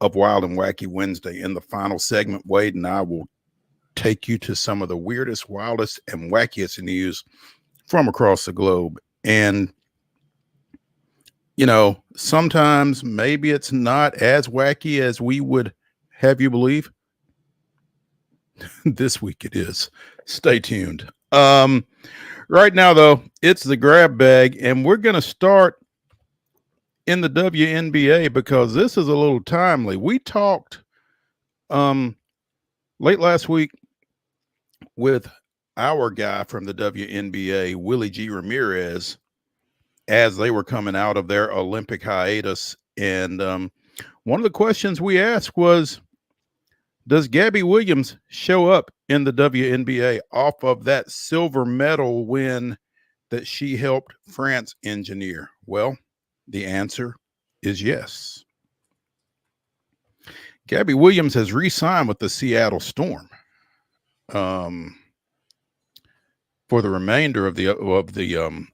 of Wild and Wacky Wednesday. In the final segment, Wade and I will take you to some of the weirdest, wildest, and wackiest news from across the globe. And sometimes maybe it's not as wacky as we would have you believe. This week it is. Stay tuned. Right now, though, it's the grab bag, and we're going to start in the WNBA because this is a little timely. We talked late last week with our guy from the WNBA, Willie G. Ramirez, as they were coming out of their Olympic hiatus. And one of the questions we asked was, does Gabby Williams show up in the WNBA off of that silver medal win that she helped France engineer? Well, the answer is yes. Gabby Williams has re-signed with the Seattle Storm for the remainder of the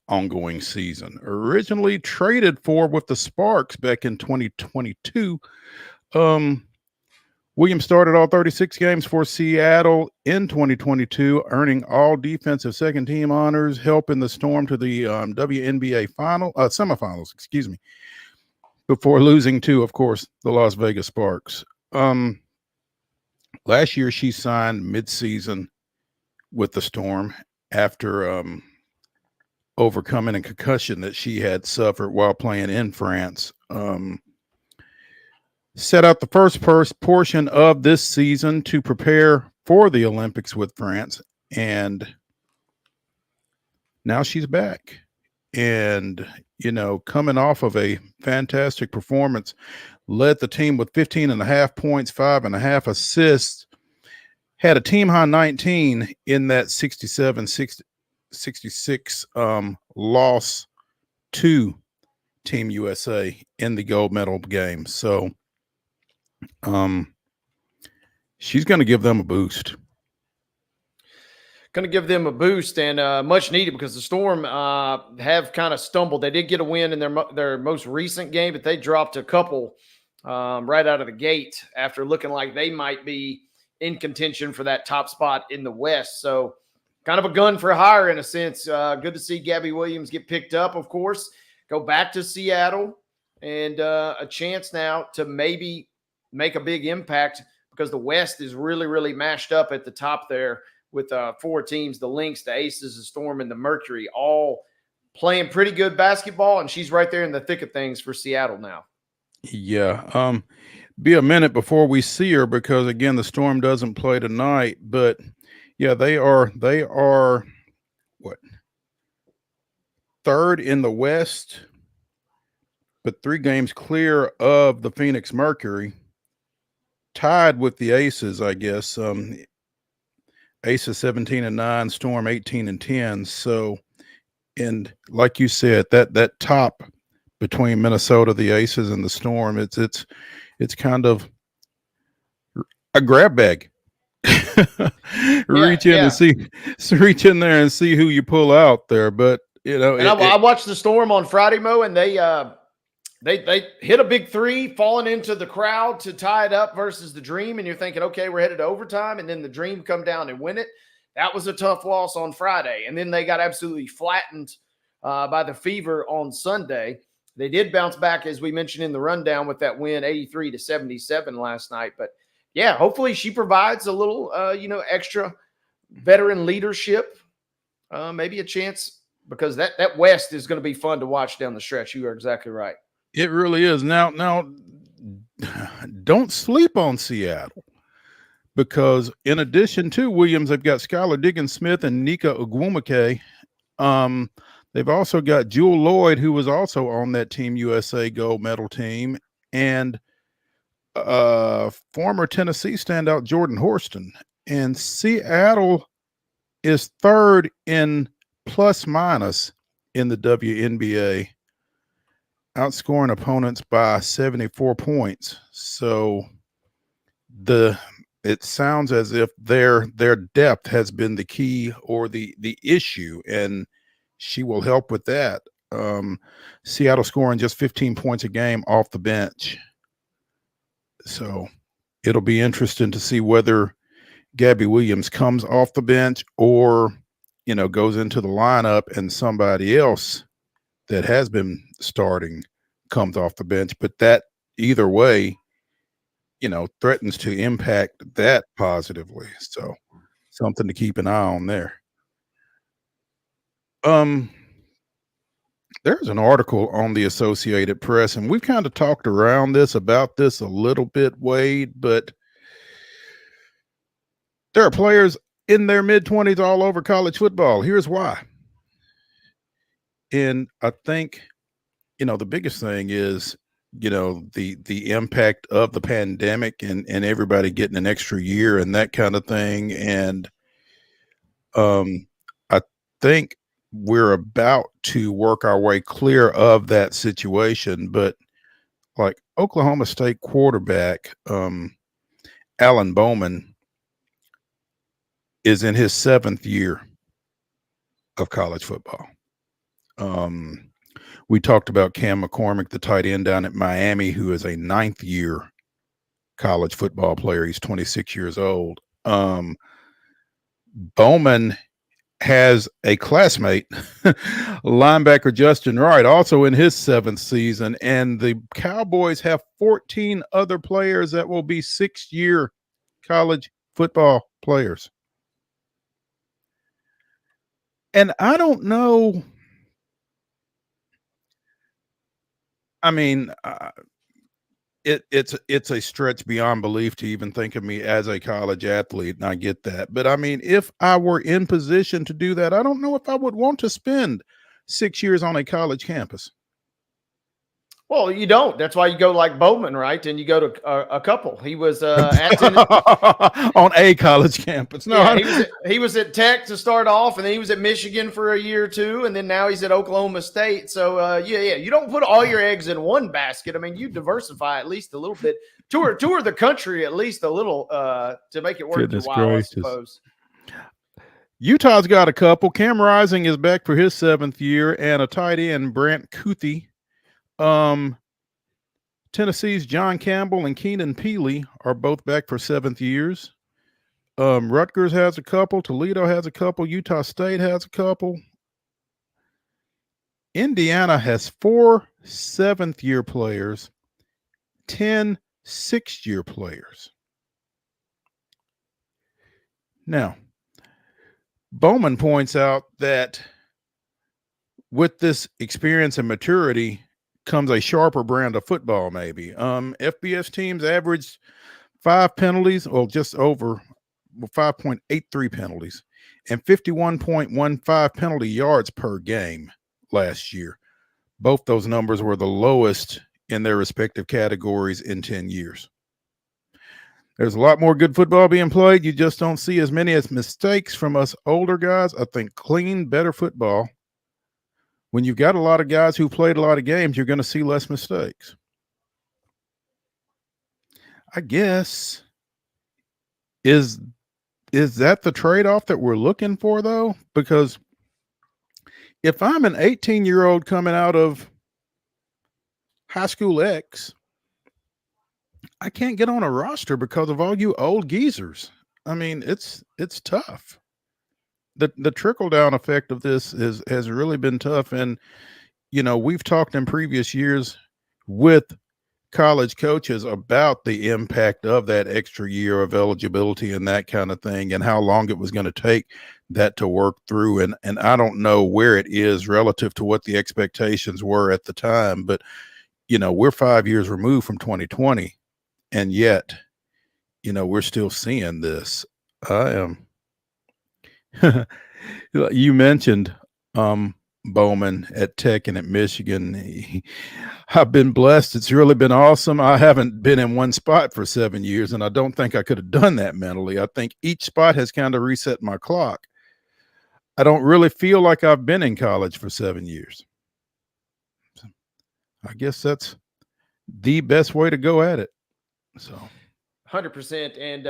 ongoing season. Originally traded for with the Sparks back in 2022. Williams started all 36 games for Seattle in 2022, earning all defensive second team honors, helping the Storm to the WNBA semifinals, before losing to, of course, the Las Vegas Sparks. Last year, she signed midseason with the Storm after overcoming a concussion that she had suffered while playing in France. Set out the first portion of this season to prepare for the Olympics with France, and now she's back. And, coming off of a fantastic performance, led the team with 15.5 points, 5.5 assists, had a team high 19 in that 67-66 loss to Team USA in the gold medal game. So, she's going to give them a boost. Going to give them a boost, and much needed, because the Storm have kind of stumbled. They did get a win in their most recent game, but they dropped a couple right out of the gate after looking like they might be in contention for that top spot in the West. So kind of a gun for hire in a sense. Good to see Gabby Williams get picked up, of course, go back to Seattle, and a chance now to maybe make a big impact, because the West is really, really mashed up at the top there with 4 teams, the Lynx, the Aces, the Storm, and the Mercury, all playing pretty good basketball, and she's right there in the thick of things for Seattle now. Yeah. Be a minute before we see her, because again, the Storm doesn't play tonight, but yeah, they are what, third in the West, but 3 games clear of the Phoenix Mercury, tied with the Aces, I guess. Aces 17-9, Storm 18-10. So, and like you said, that top between Minnesota, the Aces, and the Storm, it's kind of a grab bag. Reach in there and see who you pull out there. But and I watched the Storm on Friday, Mo, and they hit a big 3, falling into the crowd to tie it up versus the Dream, and you're thinking, okay, we're headed to overtime, and then the Dream come down and win it. That was a tough loss on Friday, and then they got absolutely flattened by the Fever on Sunday. They did bounce back, as we mentioned in the rundown, with that win 83-77 last night. But yeah, hopefully she provides a little extra veteran leadership, maybe a chance, because that West is going to be fun to watch down the stretch. You are exactly right. It really is. Now, don't sleep on Seattle, because in addition to Williams, they've got Skylar Diggins-Smith and Nika Ogwumike. They've also got Jewel Lloyd, who was also on that Team USA gold medal team, and former Tennessee standout Jordan Horston. And Seattle is third in plus minus in the WNBA, outscoring opponents by 74 points. So it sounds as if their depth has been the key or the issue, and she will help with that. Seattle scoring just 15 points a game off the bench. So it'll be interesting to see whether Gabby Williams comes off the bench or, goes into the lineup and somebody else that has been starting comes off the bench, but that either way, threatens to impact that positively. So something to keep an eye on there. There's an article on the Associated Press, and we've kind of talked around about this a little bit, Wade, but there are players in their mid-20s all over college football. Here's why. And I think, the biggest thing is, the impact of the pandemic and everybody getting an extra year and that kind of thing. And I think we're about to work our way clear of that situation. But like Oklahoma State quarterback, Alan Bowman is in his 7th year of college football. We talked about Cam McCormick, the tight end down at Miami, who is a 9th year college football player. He's 26 years old. Bowman has a classmate, linebacker Justin Wright, also in his 7th season. And the Cowboys have 14 other players that will be 6-year college football players. And I don't know. I mean, it's a stretch beyond belief to even think of me as a college athlete, and I get that. But I mean, if I were in position to do that, I don't know if I would want to spend 6 years on a college campus. Well, you don't. That's why you go like Bowman, right? And you go to a couple. He was at on a college campus. No, yeah, he was at Tech to start off, and then he was at Michigan for a year or two, and then now he's at Oklahoma State. So yeah, you don't put all your eggs in one basket. I mean, you diversify at least a little bit. Tour the country at least a little to make it worth your while, I suppose. Utah's got a couple. Cam Rising is back for his 7th year, and a tight end, Brant Kuthi. Tennessee's John Campbell and Keenan Peely are both back for 7th years. Rutgers has a couple. Toledo has a couple. Utah State has a couple. Indiana has 4 7th-year players, 10 6th-year players. Now, Bowman points out that with this experience and maturity comes a sharper brand of football, maybe. FBS teams averaged 5 penalties, or just over 5.83 penalties, and 51.15 penalty yards per game last year. Both those numbers were the lowest in their respective categories in 10 years. There's a lot more good football being played. You just don't see as many as mistakes from us older guys. I think clean, better football. When you've got a lot of guys who played a lot of games, you're going to see less mistakes. I guess, is that the trade-off that we're looking for, though? Because if I'm an 18-year-old coming out of high school X, I can't get on a roster because of all you old geezers. I mean, it's tough. The trickle-down effect of this has really been tough. And, we've talked in previous years with college coaches about the impact of that extra year of eligibility and that kind of thing, and how long it was going to take that to work through. And I don't know where it is relative to what the expectations were at the time, but, we're 5 years removed from 2020, and yet, we're still seeing this. I am. You mentioned Bowman at Tech and at Michigan. I've been blessed. It's really been awesome. I haven't been in one spot for 7 years, and I don't think I could have done that mentally. I think each spot has kind of reset my clock. I don't really feel like I've been in college for 7 years. So I guess that's the best way to go at it. So 100%. And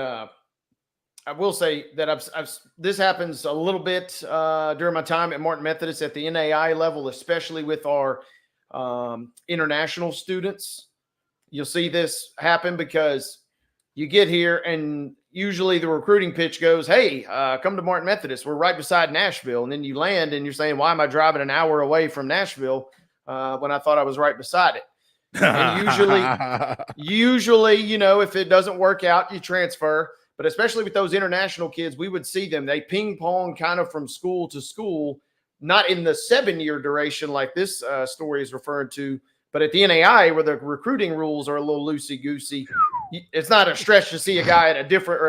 I will say that this happens a little bit during my time at Martin Methodist at the NAI level, especially with our international students. You'll see this happen because you get here and usually the recruiting pitch goes, hey, come to Martin Methodist. We're right beside Nashville. And then you land and you're saying, why am I driving an hour away from Nashville when I thought I was right beside it? And usually, you know, if it doesn't work out, you transfer. But especially with those international kids, we would see them. They ping pong kind of from school to school, not in the 7-year duration like this story is referring to, but at the NAI where the recruiting rules are a little loosey goosey. It's not a stretch to see a guy at a different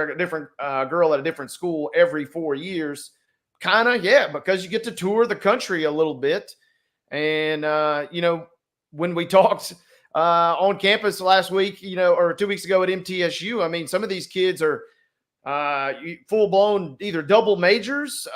girl at a different school every 4 years. Kind of, yeah, because you get to tour the country a little bit. And, you know, when we talked on campus last week, you know, or 2 weeks ago at MTSU, I mean, some of these kids are full blown either double majors,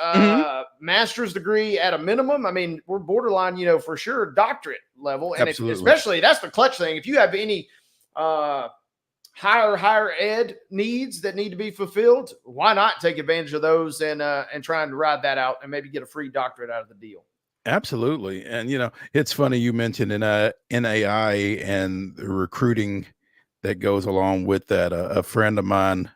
master's degree at a minimum. I mean, we're borderline, you know, for sure doctorate level. And especially that's the clutch thing. If you have any higher ed needs that need to be fulfilled, why not take advantage of those and try and ride that out and maybe get a free doctorate out of the deal? Absolutely. And, you know, it's funny you mentioned NAI and the recruiting that goes along with that. A friend of mine,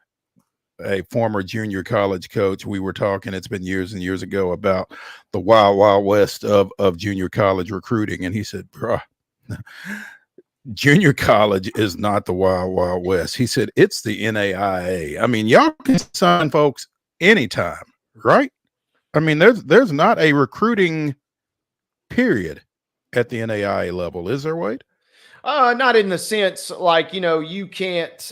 a former junior college coach, we were talking, it's been years and years ago, about the wild west of junior college recruiting. And he said, bruh, junior college is not the wild west. He said, it's the NAIA. I mean, y'all can sign folks anytime, right? I mean, there's not a recruiting period at the NAIA level, is there, Wade? Not in the sense like, you know, you can't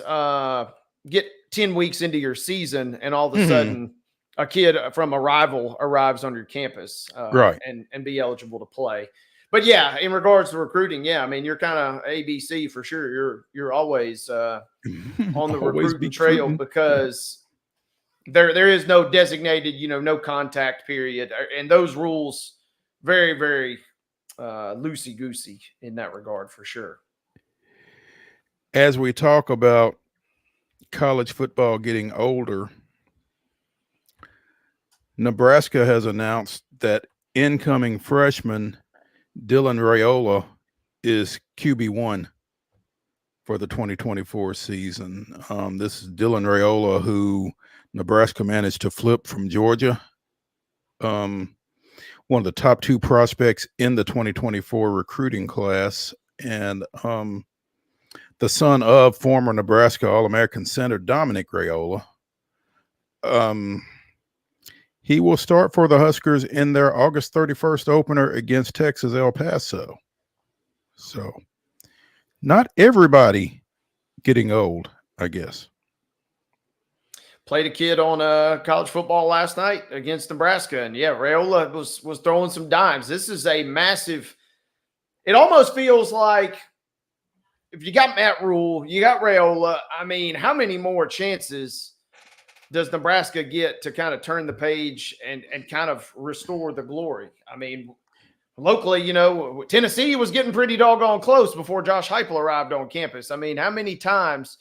get 10 weeks into your season and all of a sudden a kid from a rival arrives on your campus right, and be eligible to play. But yeah, in regards to recruiting, yeah, I mean, you're kind of ABC for sure. You're always on the recruiting trail because there is no designated, you know, no contact period, and those rules very, very loosey goosey in that regard for sure. As we talk about college football getting older, Nebraska has announced that incoming freshman Dylan Raiola is QB1 for the 2024 season. This is Dylan Raiola, who Nebraska managed to flip from Georgia. One of the top 2 prospects in the 2024 recruiting class, and the son of former Nebraska All-American center Dominic Raiola. He will start for the Huskers in their August 31st opener against Texas El Paso. So not everybody getting old, I guess. Played a kid on college football last night against Nebraska. And yeah, Raiola was throwing some dimes. This is a massive, it almost feels like if you got Matt Rule, you got Raiola. I mean, how many more chances does Nebraska get to kind of turn the page and kind of restore the glory? I mean, locally, you know, Tennessee was getting pretty doggone close before Josh Heupel arrived on campus. I mean, how many times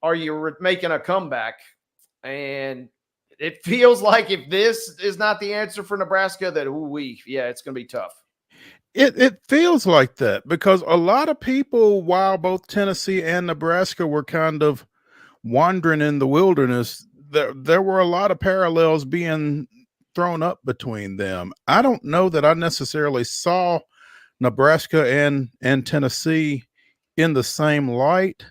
are you making a comeback? And it feels like if this is not the answer for Nebraska, that it's going to be tough. It feels like that because a lot of people, while both Tennessee and Nebraska were kind of wandering in the wilderness, there were a lot of parallels being thrown up between them. I don't know that I necessarily saw Nebraska and Tennessee in the same light,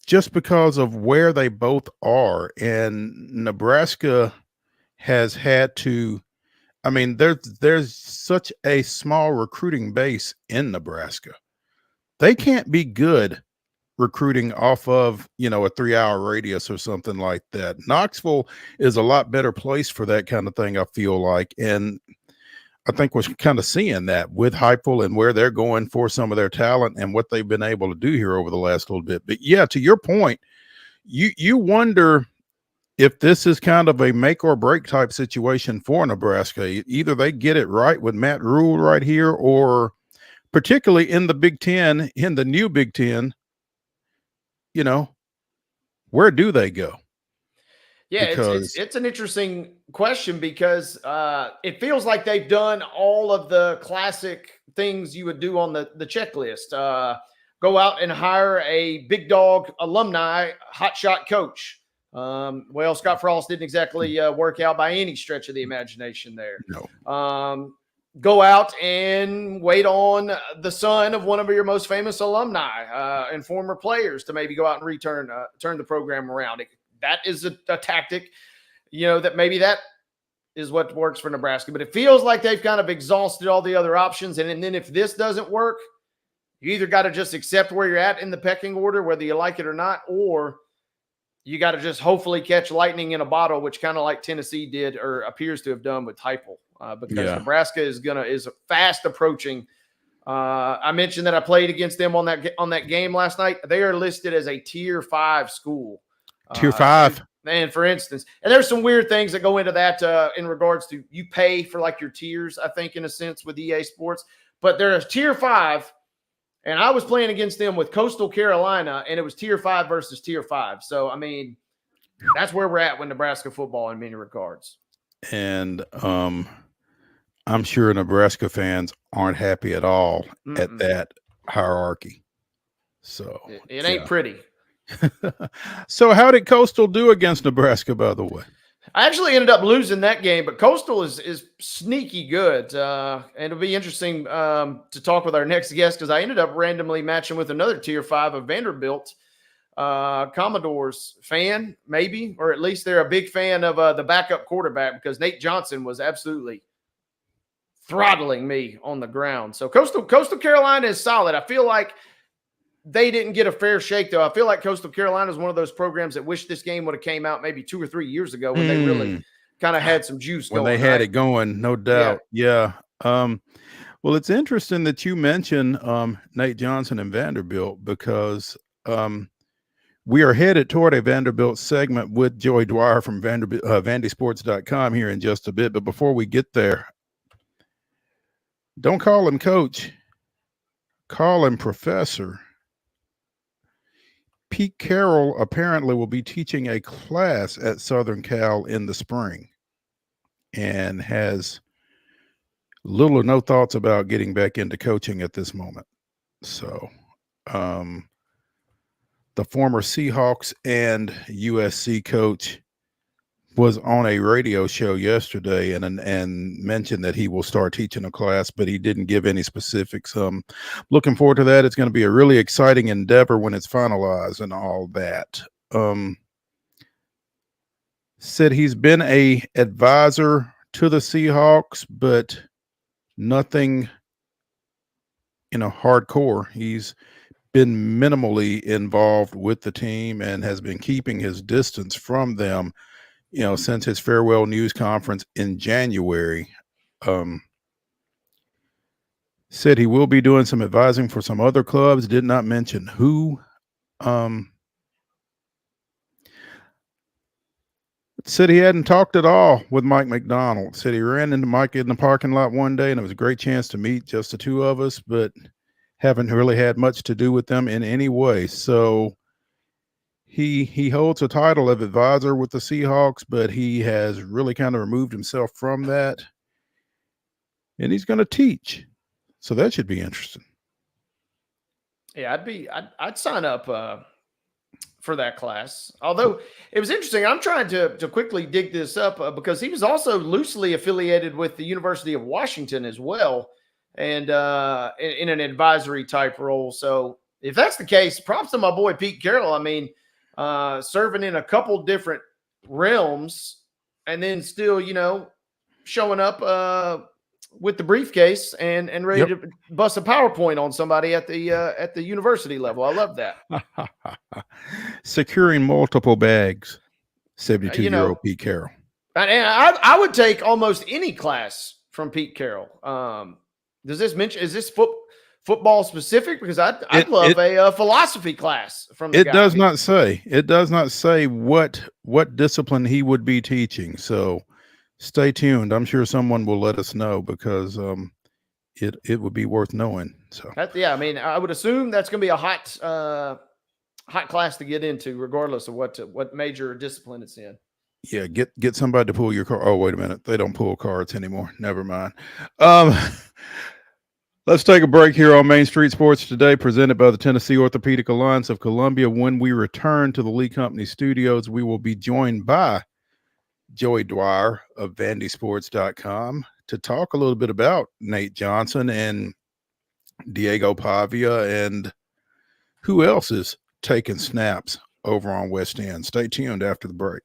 just because of where they both are. And Nebraska has had to, I mean, there's such a small recruiting base in Nebraska. They can't be good recruiting off of, you know, a 3-hour radius or something like that. Knoxville is a lot better place for that kind of thing, I feel like. And I think we're kind of seeing that with Heupel and where they're going for some of their talent and what they've been able to do here over the last little bit. But yeah, to your point, you wonder if this is kind of a make or break type situation for Nebraska. Either they get it right with Matt Rule right here, or particularly in the Big Ten, in the new Big Ten, you know, where do they go? Yeah, it's an interesting question because it feels like they've done all of the classic things you would do on the checklist. Go out and hire a big dog alumni hotshot coach. Well, Scott Frost didn't exactly work out by any stretch of the imagination there. No. go out and wait on the son of one of your most famous alumni and former players to maybe go out and turn the program around. That is a tactic, that maybe that is what works for Nebraska. But it feels like they've kind of exhausted all the other options. And then if this doesn't work, you either got to just accept where you're at in the pecking order, whether you like it or not, or you got to just hopefully catch lightning in a bottle, which kind of like Tennessee did or appears to have done with Heupel. Because Nebraska is fast approaching. I mentioned that I played against them on that game last night. They are listed as a Tier 5 school. Tier 5. And for instance, and there's some weird things that go into that in regards to you pay for like your tiers, I think, in a sense with EA Sports. But they're a Tier 5, and I was playing against them with Coastal Carolina, and it was Tier 5 versus Tier 5. So, I mean, that's where we're at with Nebraska football in many regards. And I'm sure Nebraska fans aren't happy at all at that hierarchy. So it ain't pretty. So how did Coastal do against Nebraska, by the way? I actually ended up losing that game, but Coastal is sneaky good. And it'll be interesting to talk with our next guest because I ended up randomly matching with another Tier 5 of Vanderbilt. Commodores fan, maybe, or at least they're a big fan of the backup quarterback because Nate Johnson was absolutely throttling me on the ground. So Coastal Carolina is solid. I feel like they didn't get a fair shake, though. I feel like Coastal Carolina is one of those programs that wish this game would have came out maybe 2 or 3 years ago when they really kind of had some juice going. When they had it going, no doubt. Yeah. Well, it's interesting that you mentioned Nate Johnson and Vanderbilt because we are headed toward a Vanderbilt segment with Joey Dwyer from Vandysports.com here in just a bit. But before we get there, don't call him coach. Call him professor. Pete Carroll apparently will be teaching a class at Southern Cal in the spring and has little or no thoughts about getting back into coaching at this moment. So, the former Seahawks and USC coach was on a radio show yesterday and mentioned that he will start teaching a class, but he didn't give any specifics. Looking forward to that. It's going to be a really exciting endeavor when it's finalized and all that. Said he's been a advisor to the Seahawks, but nothing, hardcore. He's been minimally involved with the team and has been keeping his distance from them since his farewell news conference in January. Said he will be doing some advising for some other clubs, did not mention who. Said he hadn't talked at all with Mike McDonald. Said he ran into Mike in the parking lot one day and it was a great chance to meet just the two of us, but haven't really had much to do with them in any way. So he holds a title of advisor with the Seahawks, but he has really kind of removed himself from that. And he's going to teach. So that should be interesting. Yeah, I'd sign up for that class. Although it was interesting. I'm trying to quickly dig this up because he was also loosely affiliated with the University of Washington as well. And in an advisory type role. So if that's the case, props to my boy Pete Carroll. I mean, serving in a couple different realms and then still, showing up with the briefcase and ready to bust a PowerPoint on somebody at the university level. I love that. Securing multiple bags, 72-year-old Pete Carroll. And I would take almost any class from Pete Carroll. Does this mention, is this football specific? Because I'd love a philosophy class from the guy. It does not say what discipline he would be teaching. So stay tuned. I'm sure someone will let us know because it would be worth knowing. So I would assume that's going to be a hot class to get into, regardless of what major discipline it's in. Yeah, get somebody to pull your card. Oh, wait a minute. They don't pull cards anymore. Never mind. Let's take a break here on Main Street Sports Today, presented by the Tennessee Orthopedic Alliance of Columbia. When we return to the Lee Company studios, we will be joined by Joey Dwyer of Vandysports.com to talk a little bit about Nate Johnson and Diego Pavia and who else is taking snaps over on West End. Stay tuned after the break.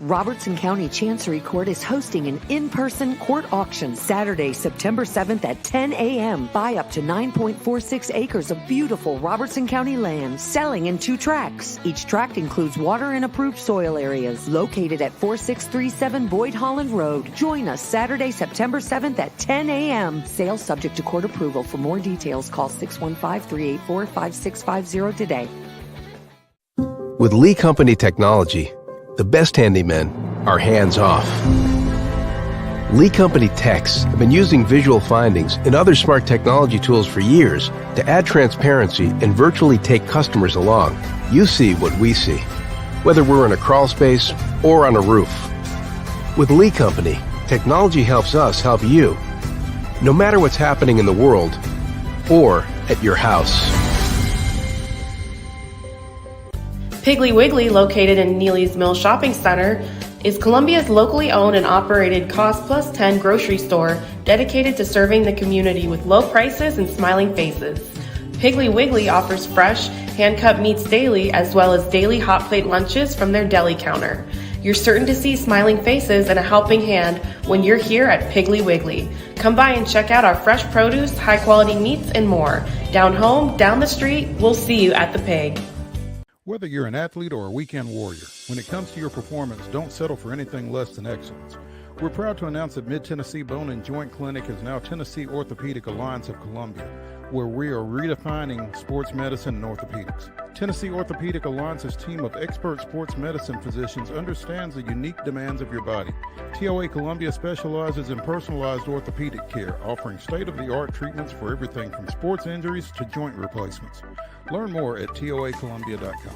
Robertson County Chancery Court is hosting an in-person court auction Saturday, September 7th at 10 a.m. Buy up to 9.46 acres of beautiful Robertson County land, selling in 2 tracts. Each tract includes water and approved soil areas. Located at 4637 Boyd Holland Road. Join us Saturday, September 7th at 10 a.m. Sales subject to court approval. For more details, call 615-384-5650 today. With Lee Company technology, the best handymen are hands-off. Lee Company techs have been using visual findings and other smart technology tools for years to add transparency and virtually take customers along. You see what we see, whether we're in a crawl space or on a roof. With Lee Company, technology helps us help you, no matter what's happening in the world or at your house. Piggly Wiggly, located in Neely's Mill Shopping Center, is Columbia's locally owned and operated Cost Plus 10 grocery store dedicated to serving the community with low prices and smiling faces. Piggly Wiggly offers fresh, hand-cut meats daily as well as daily hot plate lunches from their deli counter. You're certain to see smiling faces and a helping hand when you're here at Piggly Wiggly. Come by and check out our fresh produce, high-quality meats, and more. Down home, down the street, we'll see you at the Pig. Whether you're an athlete or a weekend warrior, when it comes to your performance, don't settle for anything less than excellence. We're proud to announce that Mid-Tennessee Bone and Joint Clinic is now Tennessee Orthopedic Alliance of Columbia, where we are redefining sports medicine and orthopedics. Tennessee Orthopedic Alliance's team of expert sports medicine physicians understands the unique demands of your body. TOA Columbia specializes in personalized orthopedic care, offering state-of-the-art treatments for everything from sports injuries to joint replacements. Learn more at toacolumbia.com.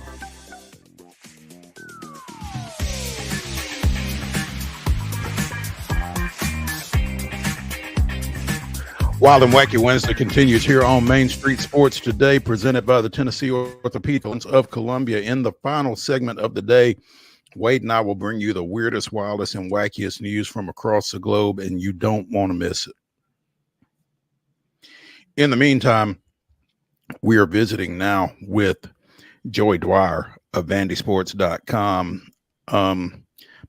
Wild and Wacky Wednesday continues here on Main Street Sports Today, presented by the Tennessee Orthopedic Alliance of Columbia. In the final segment of the day, Wade and I will bring you the weirdest, wildest, and wackiest news from across the globe, and you don't want to miss it. In the meantime, we are visiting now with Joey Dwyer of VandySports.com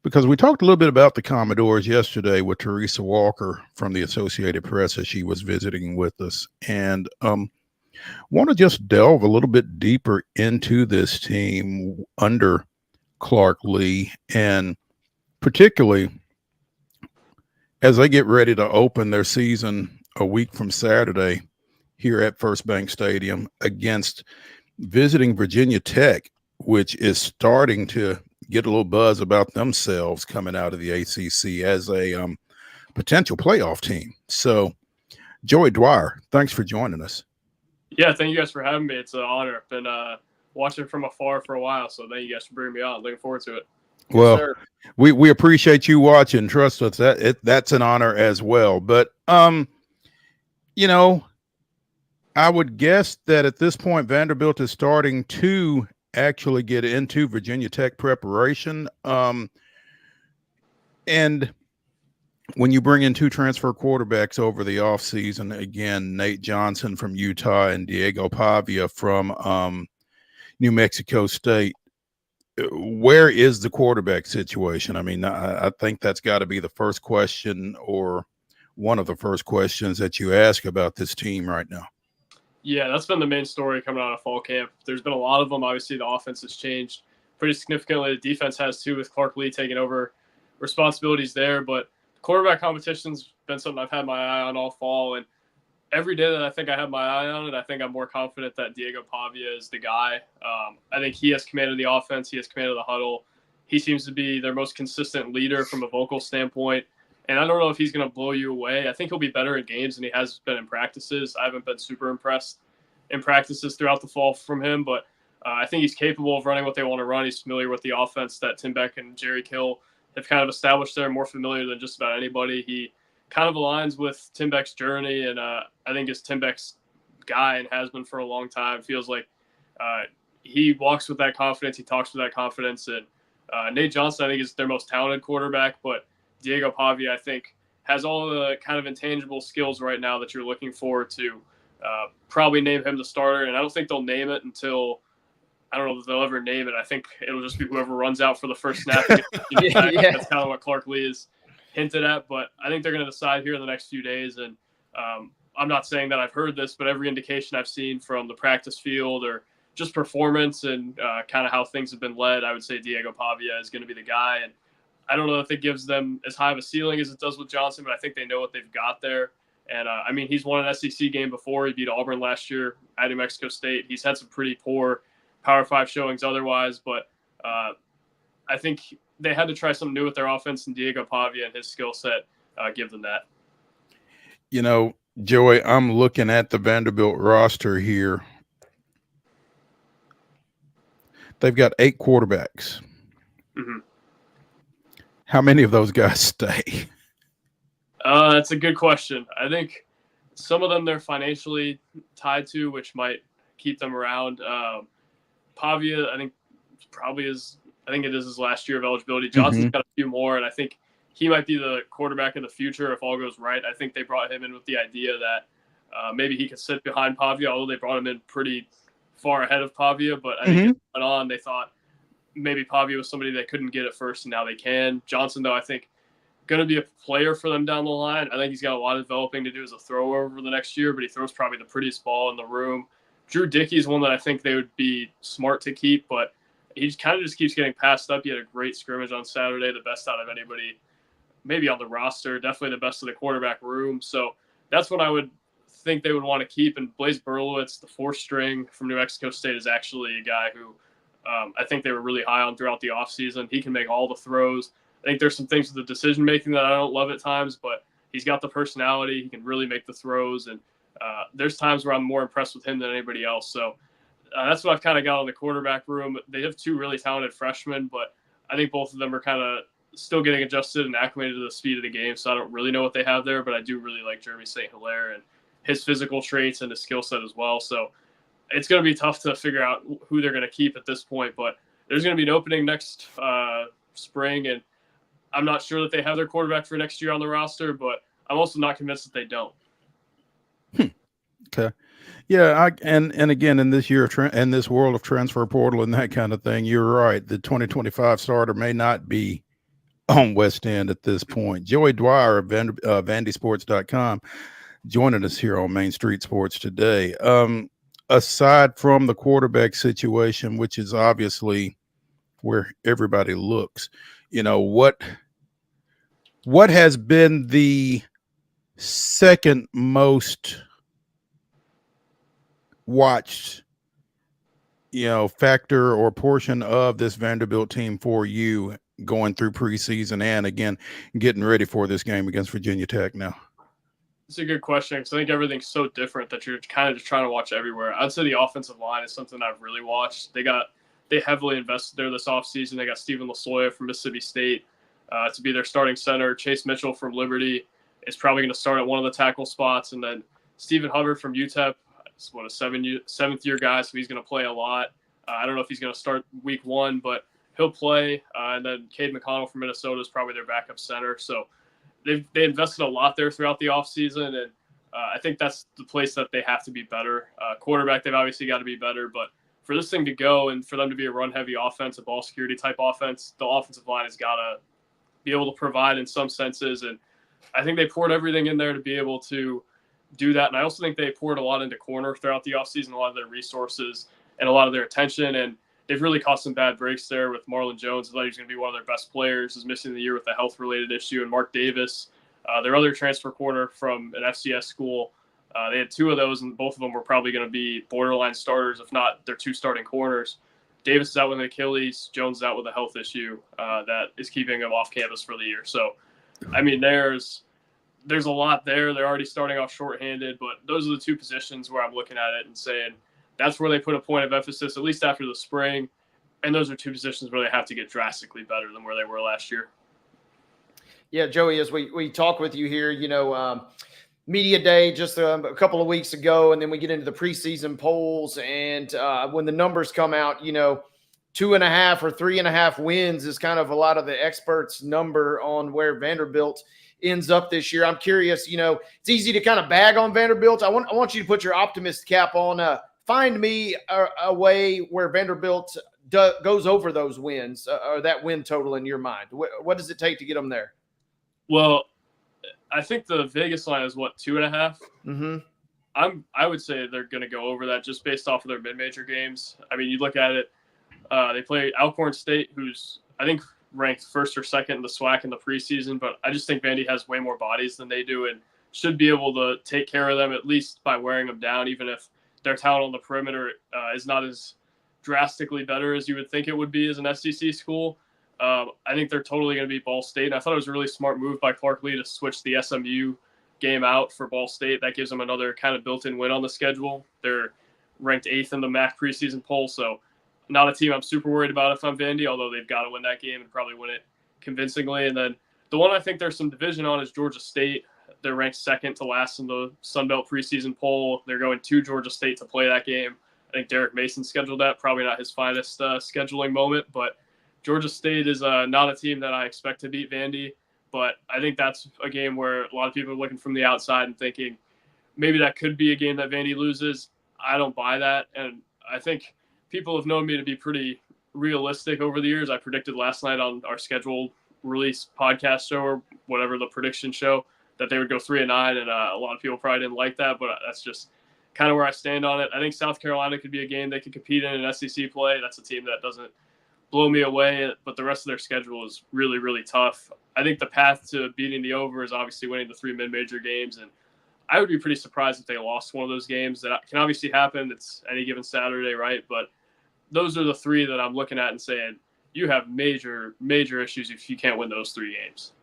because we talked a little bit about the Commodores yesterday with Teresa Walker from the Associated Press as she was visiting with us, and want to just delve a little bit deeper into this team under Clark Lee, and particularly as they get ready to open their season a week from Saturday here at First Bank Stadium against visiting Virginia Tech, which is starting to get a little buzz about themselves coming out of the ACC as a potential playoff team. So, Joey Dwyer, thanks for joining us. Yeah, thank you guys for having me. It's an honor. I've been watching from afar for a while, so thank you guys for bringing me on. Looking forward to it. Well, Yes, we appreciate you watching. Trust us, that's an honor as well. But you know, I would guess that at this point Vanderbilt is starting to actually get into Virginia Tech preparation. And when you bring in 2 transfer quarterbacks over the offseason, again, Nate Johnson from Utah and Diego Pavia from New Mexico State, where is the quarterback situation? I mean, I think that's got to be the first question, or one of the first questions that you ask about this team right now. Yeah, that's been the main story coming out of fall camp. There's been a lot of them. Obviously, the offense has changed pretty significantly. The defense has too, with Clark Lee taking over responsibilities there. But quarterback competition's been something I've had my eye on all fall. And every day that I think I have my eye on it, I think I'm more confident that Diego Pavia is the guy. I think he has command of the offense. He has command of the huddle. He seems to be their most consistent leader from a vocal standpoint. And I don't know if he's going to blow you away. I think he'll be better in games than he has been in practices. I haven't been super impressed in practices throughout the fall from him, but I think he's capable of running what they want to run. He's familiar with the offense that Tim Beck and Jerry Kill have kind of established there, more familiar than just about anybody. He kind of aligns with Tim Beck's journey, and I think as Tim Beck's guy and has been for a long time. Feels like he walks with that confidence. He talks with that confidence. And Nate Johnson, I think, is their most talented quarterback. But Diego Pavia, I think, has all the kind of intangible skills right now that you're looking for to probably name him the starter. And I don't think they'll name it until – I don't know if they'll ever name it. I think it'll just be whoever runs out for the first snap. That's kind of what Clark Lee has hinted at. But I think they're going to decide here in the next few days. And I'm not saying that I've heard this, but every indication I've seen from the practice field or just performance and kind of how things have been led, I would say Diego Pavia is going to be the guy. And I don't know if it gives them as high of a ceiling as it does with Johnson, but I think they know what they've got there. And, I mean, he's won an SEC game before. He beat Auburn last year at New Mexico State. He's had some pretty poor Power 5 showings otherwise, but I think they had to try something new with their offense, and Diego Pavia and his skill set give them that. You know, Joey, I'm looking at the Vanderbilt roster here. They've got 8 quarterbacks. Mm-hmm. How many of those guys stay? That's a good question. I think some of them they're financially tied to, which might keep them around. Pavia, I think probably is. I think it is his last year of eligibility. Johnson's got a few more, and I think he might be the quarterback of the future if all goes right. I think they brought him in with the idea that maybe he could sit behind Pavia, although they brought him in pretty far ahead of Pavia. But I think as it went on, they thought maybe Pavia was somebody they couldn't get at first, and now they can. Johnson, though, I think going to be a player for them down the line. I think he's got a lot of developing to do as a thrower over the next year, but he throws probably the prettiest ball in the room. Drew Dickey is one that I think they would be smart to keep, but he kind of just keeps getting passed up. He had a great scrimmage on Saturday, the best out of anybody, maybe on the roster, definitely the best of the quarterback room. So that's what I would think they would want to keep. And Blaise Berlowitz, the 4th string from New Mexico State, is actually a guy who I think they were really high on throughout the offseason. He can make all the throws. I think there's some things with the decision-making that I don't love at times, but he's got the personality. He can really make the throws, and there's times where I'm more impressed with him than anybody else. So that's what I've kind of got on the quarterback room. They have 2 really talented freshmen, but I think both of them are kind of still getting adjusted and acclimated to the speed of the game. So I don't really know what they have there, but I do really like Jeremy St. Hilaire and his physical traits and his skill set as well. So it's going to be tough to figure out who they're going to keep at this point, but there's going to be an opening next spring, and I'm not sure that they have their quarterback for next year on the roster, but I'm also not convinced that they don't. Okay. Yeah, and again, in this year of in this world of transfer portal and that kind of thing, you're right. The 2025 starter may not be on West End at this point. Joey Dwyer of VandySports.com joining us here on Main Street Sports today. Aside from the quarterback situation, which is obviously where everybody looks, you know, what has been the second most watched, you know, factor or portion of this Vanderbilt team for you going through preseason and again getting ready for this game against Virginia Tech now? It's a good question because I think everything's so different that you're kind of just trying to watch everywhere. I'd say the offensive line is something I've really watched. They heavily invested there this offseason. They got Stephen Losoya from Mississippi State to be their starting center. Chase Mitchell from Liberty is probably going to start at one of the tackle spots, and then Stephen Hubbard from UTEP. It's a 7th-year guy, so he's going to play a lot. I don't know if he's going to start week 1, but he'll play. And then Cade McConnell from Minnesota is probably their backup center. So they invested a lot there throughout the offseason, and I think that's the place that they have to be better. Quarterback, they've obviously got to be better, but for this thing to go and for them to be a run-heavy offense, a ball security type offense, the offensive line has got to be able to provide in some senses, and I think they poured everything in there to be able to do that. And I also think they poured a lot into corner throughout the offseason, a lot of their resources and a lot of their attention. And they've really caught some bad breaks there with Marlon Jones. I thought he was going to be one of their best players, is missing the year with a health-related issue. And Mark Davis, their other transfer corner from an FCS school, they had 2 of those, and both of them were probably going to be borderline starters, if not their 2 starting corners. Davis is out with an Achilles. Jones is out with a health issue that is keeping him off campus for the year. So, I mean, there's a lot there. They're already starting off shorthanded, but those are the 2 positions where I'm looking at it and saying that's where they put a point of emphasis, at least after the spring. And those are 2 positions where they have to get drastically better than where they were last year. Yeah, Joey, as we talk with you here, you know, media day just a couple of weeks ago, and then we get into the preseason polls, and when the numbers come out, 2.5 or 3.5 wins is kind of a lot of the experts' number on where Vanderbilt ends up this year. I'm curious, it's easy to kind of bag on Vanderbilt. I want you to put your optimist cap on. Find me a way where Vanderbilt goes over those wins or that win total in your mind. What does it take to get them there? Well, I think the Vegas line is 2.5. Mm-hmm. I would say they're going to go over that just based off of their mid-major games. I mean, you look at it, they play Alcorn State, who's I think ranked first or second in the SWAC in the preseason, but I just think Vandy has way more bodies than they do and should be able to take care of them at least by wearing them down, even if their talent on the perimeter is not as drastically better as you would think it would be as an SEC school. I think they're totally going to beat Ball State. And I thought it was a really smart move by Clark Lee to switch the SMU game out for Ball State. That gives them another kind of built-in win on the schedule. They're ranked 8th in the MAC preseason poll, so not a team I'm super worried about if I'm Vandy, although they've got to win that game and probably win it convincingly. And then the one I think there's some division on is Georgia State. They're ranked second to last in the Sun Belt preseason poll. They're going to Georgia State to play that game. I think Derek Mason scheduled that. Probably not his finest scheduling moment, but Georgia State is not a team that I expect to beat Vandy. But I think that's a game where a lot of people are looking from the outside and thinking maybe that could be a game that Vandy loses. I don't buy that. And I think people have known me to be pretty realistic over the years. I predicted last night on our scheduled release podcast show or whatever, the prediction show, that they would go 3-9. And a lot of people probably didn't like that, but that's just kind of where I stand on it. I think South Carolina could be a game they could compete in SEC play. That's a team that doesn't blow me away, but the rest of their schedule is really, really tough. I think the path to beating the over is obviously winning the 3 mid-major games, and I would be pretty surprised if they lost one of those games. That can obviously happen. It's any given Saturday, right? But those are the 3 that I'm looking at and saying you have major, major issues if you can't win those 3 games.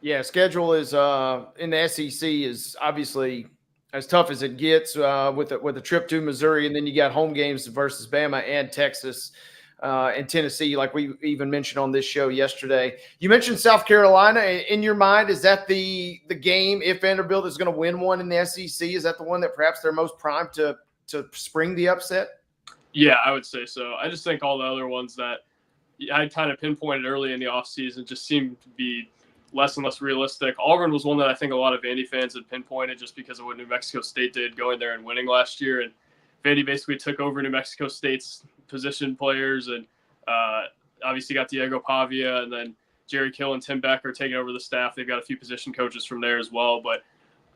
Yeah, schedule is in the SEC is obviously as tough as it gets with a trip to Missouri, and then you got home games versus Bama and Texas. And Tennessee, like we even mentioned on this show yesterday. You mentioned South Carolina. In your mind, is that the game, if Vanderbilt is going to win one in the SEC, is that the one that perhaps they're most primed to spring the upset? Yeah, I would say so. I just think all the other ones that I kind of pinpointed early in the offseason just seem to be less and less realistic. Auburn was one that I think a lot of Vandy fans had pinpointed just because of what New Mexico State did going there and winning last year. And Vandy basically took over New Mexico State's position players, and obviously got Diego Pavia, and then Jerry Kill and Tim Beck are taking over the staff. They've got a few position coaches from there as well, but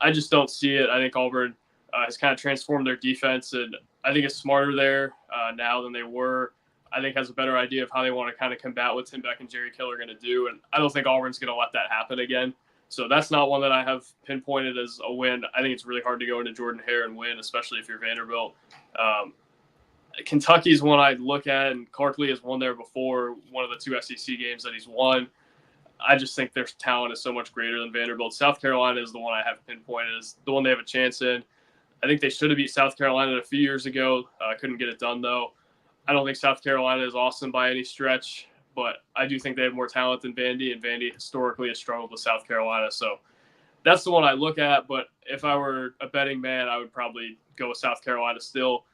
I just don't see it. I think Auburn has kind of transformed their defense, and I think it's smarter there now than they were. I think has a better idea of how they want to kind of combat what Tim Beck and Jerry Kill are going to do, and I don't think Auburn's going to let that happen again. So that's not one that I have pinpointed as a win. I think it's really hard to go into Jordan-Hare and win, especially if you're Vanderbilt. Kentucky's one I look at, and Clark Lee has won there before, one of the 2 SEC games that he's won. I just think their talent is so much greater than Vanderbilt. South Carolina is the one I have pinpointed as the one they have a chance in. I think they should have beat South Carolina a few years ago. Couldn't get it done, though. I don't think South Carolina is awesome by any stretch, but I do think they have more talent than Vandy, and Vandy historically has struggled with South Carolina. So that's the one I look at, but if I were a betting man, I would probably go with South Carolina still.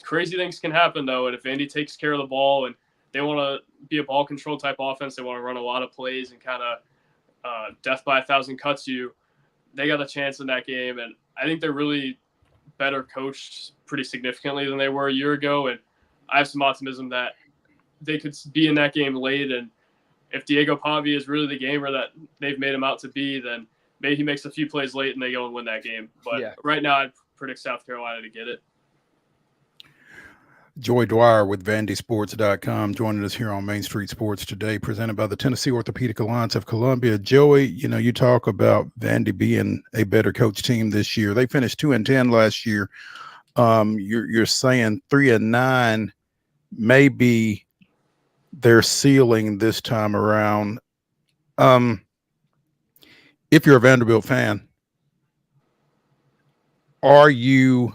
Crazy things can happen, though, and if Vandy takes care of the ball and they want to be a ball control type offense, they want to run a lot of plays and kind of death by 1,000 cuts you, they got a chance in that game. And I think they're really better coached pretty significantly than they were a year ago, and I have some optimism that they could be in that game late, and if Diego Pavia is really the gamer that they've made him out to be, then maybe he makes a few plays late and they go and win that game. But Right now I'd predict South Carolina to get it. Joey Dwyer with VandySports.com joining us here on Main Street Sports today, presented by the Tennessee Orthopedic Alliance of Columbia. Joey, you talk about Vandy being a better coach team this year. They finished 2-10 last year. You're saying 3-9 may be their ceiling this time around. If you're a Vanderbilt fan, are you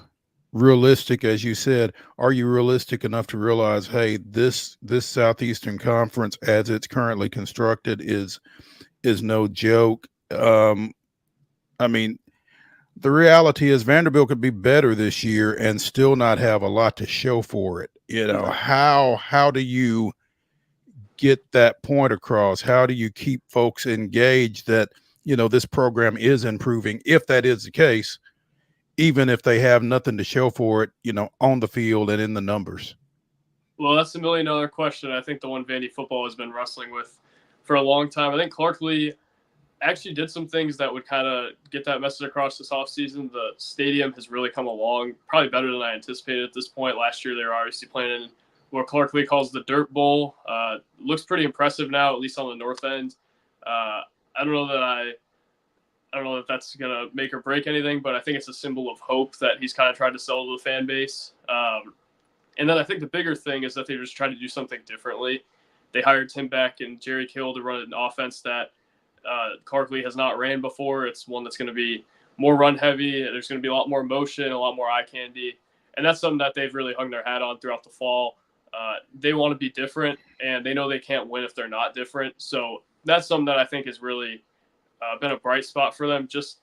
realistic, as you said, are you realistic enough to realize, hey, this Southeastern Conference as it's currently constructed is no joke? I mean, the reality is Vanderbilt could be better this year and still not have a lot to show for it. You know, how do you get that point across? How do you keep folks engaged that, you know, this program is improving, if that is the case, even if they have nothing to show for it, you know, on the field and in the numbers? Well, that's $1 million question. I think the one Vandy football has been wrestling with for a long time. I think Clark Lee actually did some things that would kind of get that message across this offseason. The stadium has really come along, probably better than I anticipated at this point. Last year, they were obviously playing in what Clark Lee calls the Dirt Bowl. Looks pretty impressive now, at least on the north end. I don't know that that's going to make or break anything, but I think it's a symbol of hope that he's kind of tried to sell to the fan base. And then I think the bigger thing is that they just tried to do something differently. They hired Tim Beck and Jerry Kill to run an offense that Clark Lee has not ran before. It's one that's going to be more run heavy. There's going to be a lot more motion, a lot more eye candy. And that's something that they've really hung their hat on throughout the fall. They want to be different, and they know they can't win if they're not different. So that's something that I think has really been a bright spot for them. Just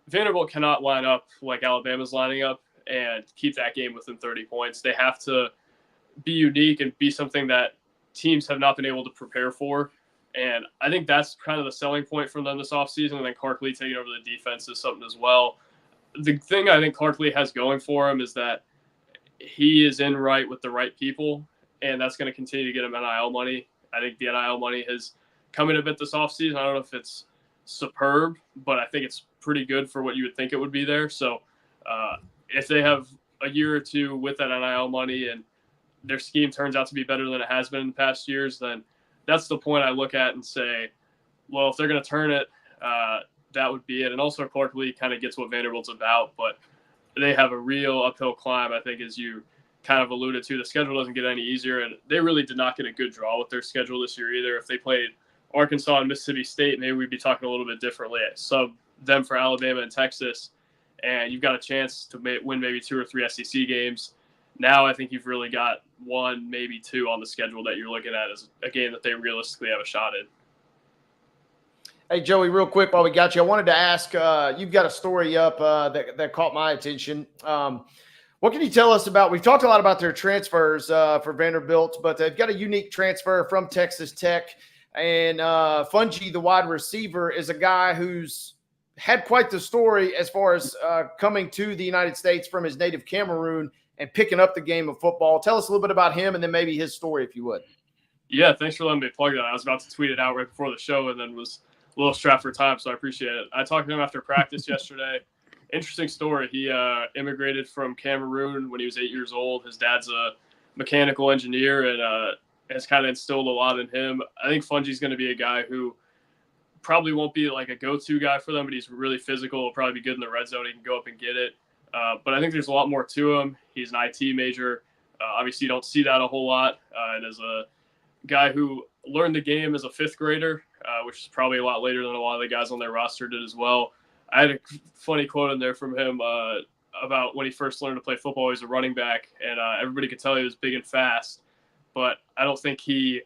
Vanderbilt cannot line up like Alabama's lining up and keep that game within 30 points. They have to be unique and be something that teams have not been able to prepare for. And I think that's kind of the selling point for them this offseason. And then Clark Lee taking over the defense is something as well. The thing I think Clark Lee has going for him is that he is in right with the right people, and that's going to continue to get him NIL money. I think the NIL money has come in a bit this offseason. I don't know if it's superb, but I think it's pretty good for what you would think it would be there. So if they have a year or two with that NIL money and their scheme turns out to be better than it has been in the past years, then that's the point I look at and say, well, if they're going to turn it, that would be it. And also Clark Lee kind of gets what Vanderbilt's about, but they have a real uphill climb, I think, as you kind of alluded to. The schedule doesn't get any easier, and they really did not get a good draw with their schedule this year either. If they played Arkansas and Mississippi State, maybe we'd be talking a little bit differently. Sub them for Alabama and Texas, and you've got a chance to win maybe 2 or 3 SEC games. Now I think you've really got 1, maybe 2 on the schedule that you're looking at as a game that they realistically have a shot in. Hey, Joey, real quick while we got you, I wanted to ask, you've got a story up that caught my attention. What can you tell us about, we've talked a lot about their transfers for Vanderbilt, but they've got a unique transfer from Texas Tech. And Fungi, the wide receiver, is a guy who's had quite the story as far as coming to the United States from his native Cameroon and picking up the game of football. Tell us a little bit about him and then maybe his story, if you would. Yeah, thanks for letting me plug that. I was about to tweet it out right before the show and then was a little strapped for time, so I appreciate it. I talked to him after practice yesterday. Interesting story. He immigrated from Cameroon when he was 8 years old. His dad's a mechanical engineer and has kind of instilled a lot in him. I think Fungi's going to be a guy who probably won't be like a go-to guy for them, but he's really physical. He'll probably be good in the red zone. He can go up and get it. But I think there's a lot more to him. He's an IT major. Obviously, you don't see that a whole lot. And as a guy who learned the game as a 5th grader, which is probably a lot later than a lot of the guys on their roster did as well. I had a funny quote in there from him about when he first learned to play football. He was a running back, and everybody could tell he was big and fast. But I don't think he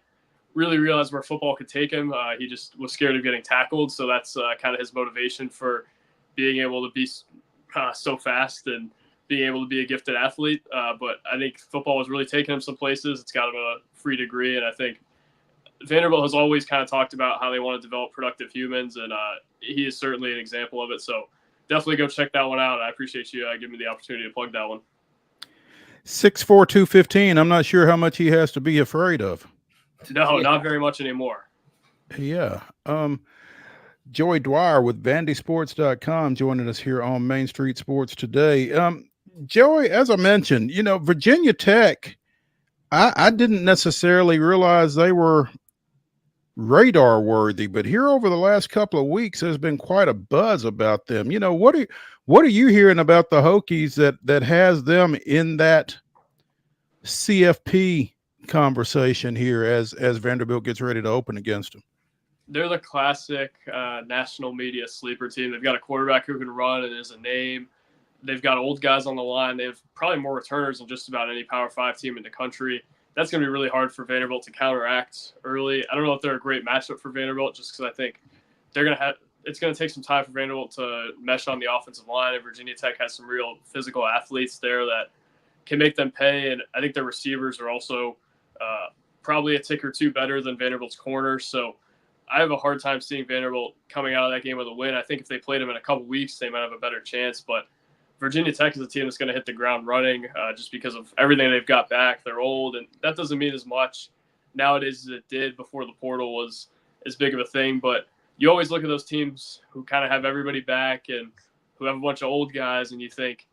really realized where football could take him. He just was scared of getting tackled. So that's kind of his motivation for being able to be so fast and being able to be a gifted athlete. But I think football has really taken him some places. It's got him a free degree. And I think Vanderbilt has always kind of talked about how they want to develop productive humans. And he is certainly an example of it. So definitely go check that one out. I appreciate you giving me the opportunity to plug that one. 6'4", 215. I'm not sure how much he has to be afraid of. No, not very much anymore. Yeah. Joey DWYER with VandySports.com joining us here on Main Street Sports today. Joey, as I mentioned, you know, Virginia Tech, I didn't necessarily realize they were radar worthy, but here over the last couple of weeks, there's been quite a buzz about them. You know, what are you hearing about the Hokies that has them in that CFP conversation here as Vanderbilt gets ready to open against them? They're the classic national media sleeper team. They've got a quarterback who can run and is a name. They've got old guys on the line. They have probably more returners than just about any Power 5 team in the country. That's going to be really hard for Vanderbilt to counteract early. I don't know if they're a great matchup for Vanderbilt just because I think they're going to it's going to take some time for Vanderbilt to mesh on the offensive line, and Virginia Tech has some real physical athletes there that can make them pay. And I think their receivers are also probably a tick or two better than Vanderbilt's corners. So I have a hard time seeing Vanderbilt coming out of that game with a win. I think if they played them in a couple weeks, they might have a better chance. But Virginia Tech is a team that's going to hit the ground running just because of everything they've got back. They're old, and that doesn't mean as much nowadays as it did before the portal was as big of a thing. But you always look at those teams who kind of have everybody back and who have a bunch of old guys, and you think,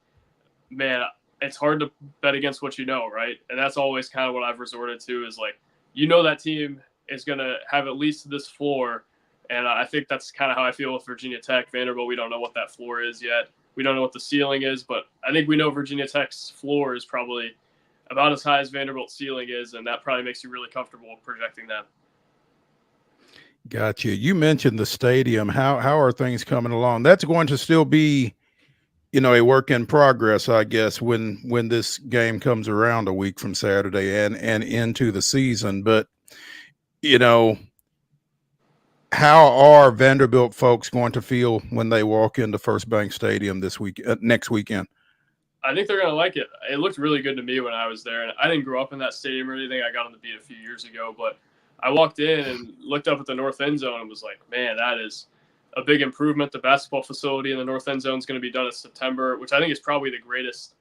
man, it's hard to bet against what you know, right? And that's always kind of what I've resorted to is like, that team is going to have at least this floor. And I think that's kind of how I feel with Virginia Tech. Vanderbilt, we don't know what that floor is yet. We don't know what the ceiling is, but I think we know Virginia Tech's floor is probably about as high as Vanderbilt's ceiling is, and that probably makes you really comfortable projecting them. Gotcha. You mentioned the stadium. How are things coming along? That's going to still be, a work in progress, I guess, when this game comes around a week from Saturday and into the season. But, how are Vanderbilt folks going to feel when they walk into First Bank Stadium next weekend? I think they're going to like it. It looked really good to me when I was there. And I didn't grow up in that stadium or anything. I got on the beat a few years ago, but I walked in and looked up at the north end zone and was like, man, that is a big improvement. The basketball facility in the north end zone is going to be done in September, which I think is probably the greatest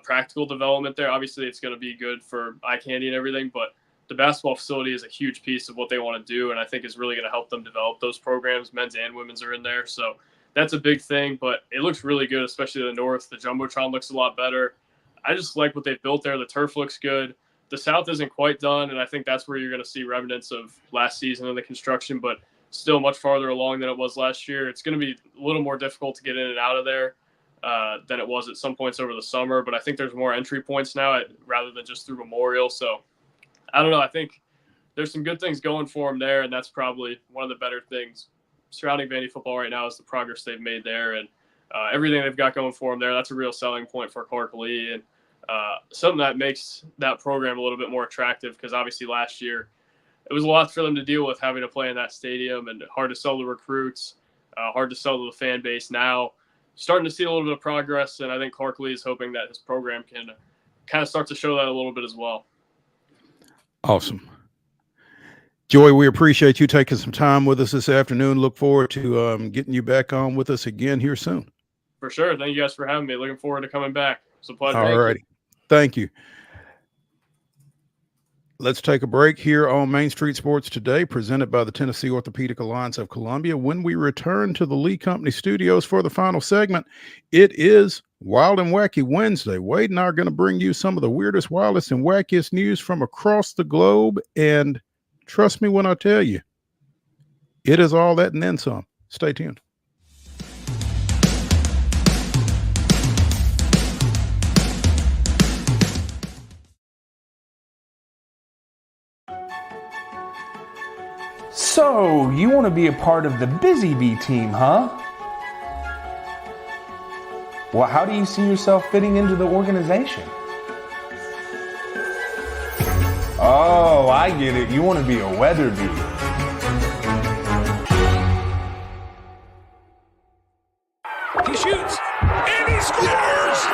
practical development there. Obviously, it's going to be good for eye candy and everything, but the basketball facility is a huge piece of what they want to do, and I think is really going to help them develop those programs. Men's and women's are in there, so that's a big thing, but it looks really good, especially the north. The Jumbotron looks a lot better. I just like what they've built there. The turf looks good. The south isn't quite done, and I think that's where you're going to see remnants of last season in the construction, but still much farther along than it was last year. It's going to be a little more difficult to get in and out of there than it was at some points over the summer, but I think there's more entry points now rather than just through Memorial. So I don't know. I think there's some good things going for them there, and that's probably one of the better things surrounding Vandy football right now is the progress they've made there and everything they've got going for them there. That's a real selling point for Clark Lee and something that makes that program a little bit more attractive because obviously last year it was a lot for them to deal with having to play in that stadium and hard to sell to recruits, hard to sell to the fan base. Now starting to see a little bit of progress, and I think Clark Lee is hoping that his program can kind of start to show that a little bit as well. Awesome. Joey, we appreciate you taking some time with us this afternoon. Look forward to getting you back on with us again here soon. For sure. Thank you guys for having me. Looking forward to coming back. It's a pleasure. All righty. Thank you. Let's take a break here on Main Street Sports Today, presented by the Tennessee Orthopedic Alliance of Columbia. When we return to the Lee Company studios for the final segment, it is Wild and Wacky Wednesday. Wade and I are going to bring you some of the weirdest, wildest, and wackiest news from across the globe. And trust me when I tell you, it is all that and then some. Stay tuned. So, you want to be a part of the Busy Bee team, huh? Well, how do you see yourself fitting into the organization? Oh, I get it. You want to be a weather bee. He shoots, and he scores!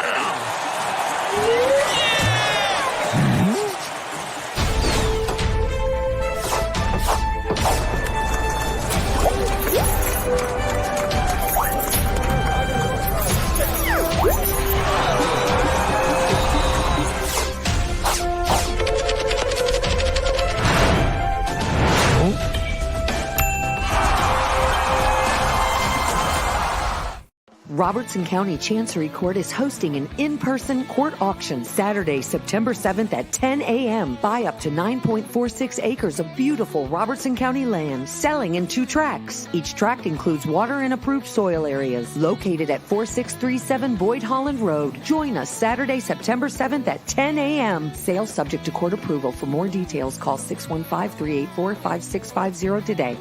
Robertson County Chancery Court is hosting an in-person court auction Saturday, September 7th at 10 a.m. Buy up to 9.46 acres of beautiful Robertson County land, selling in 2 tracts. Each tract includes water and approved soil areas. Located at 4637 Boyd Holland Road. Join us Saturday, September 7th at 10 a.m. Sales subject to court approval. For more details, call 615-384-5650 today.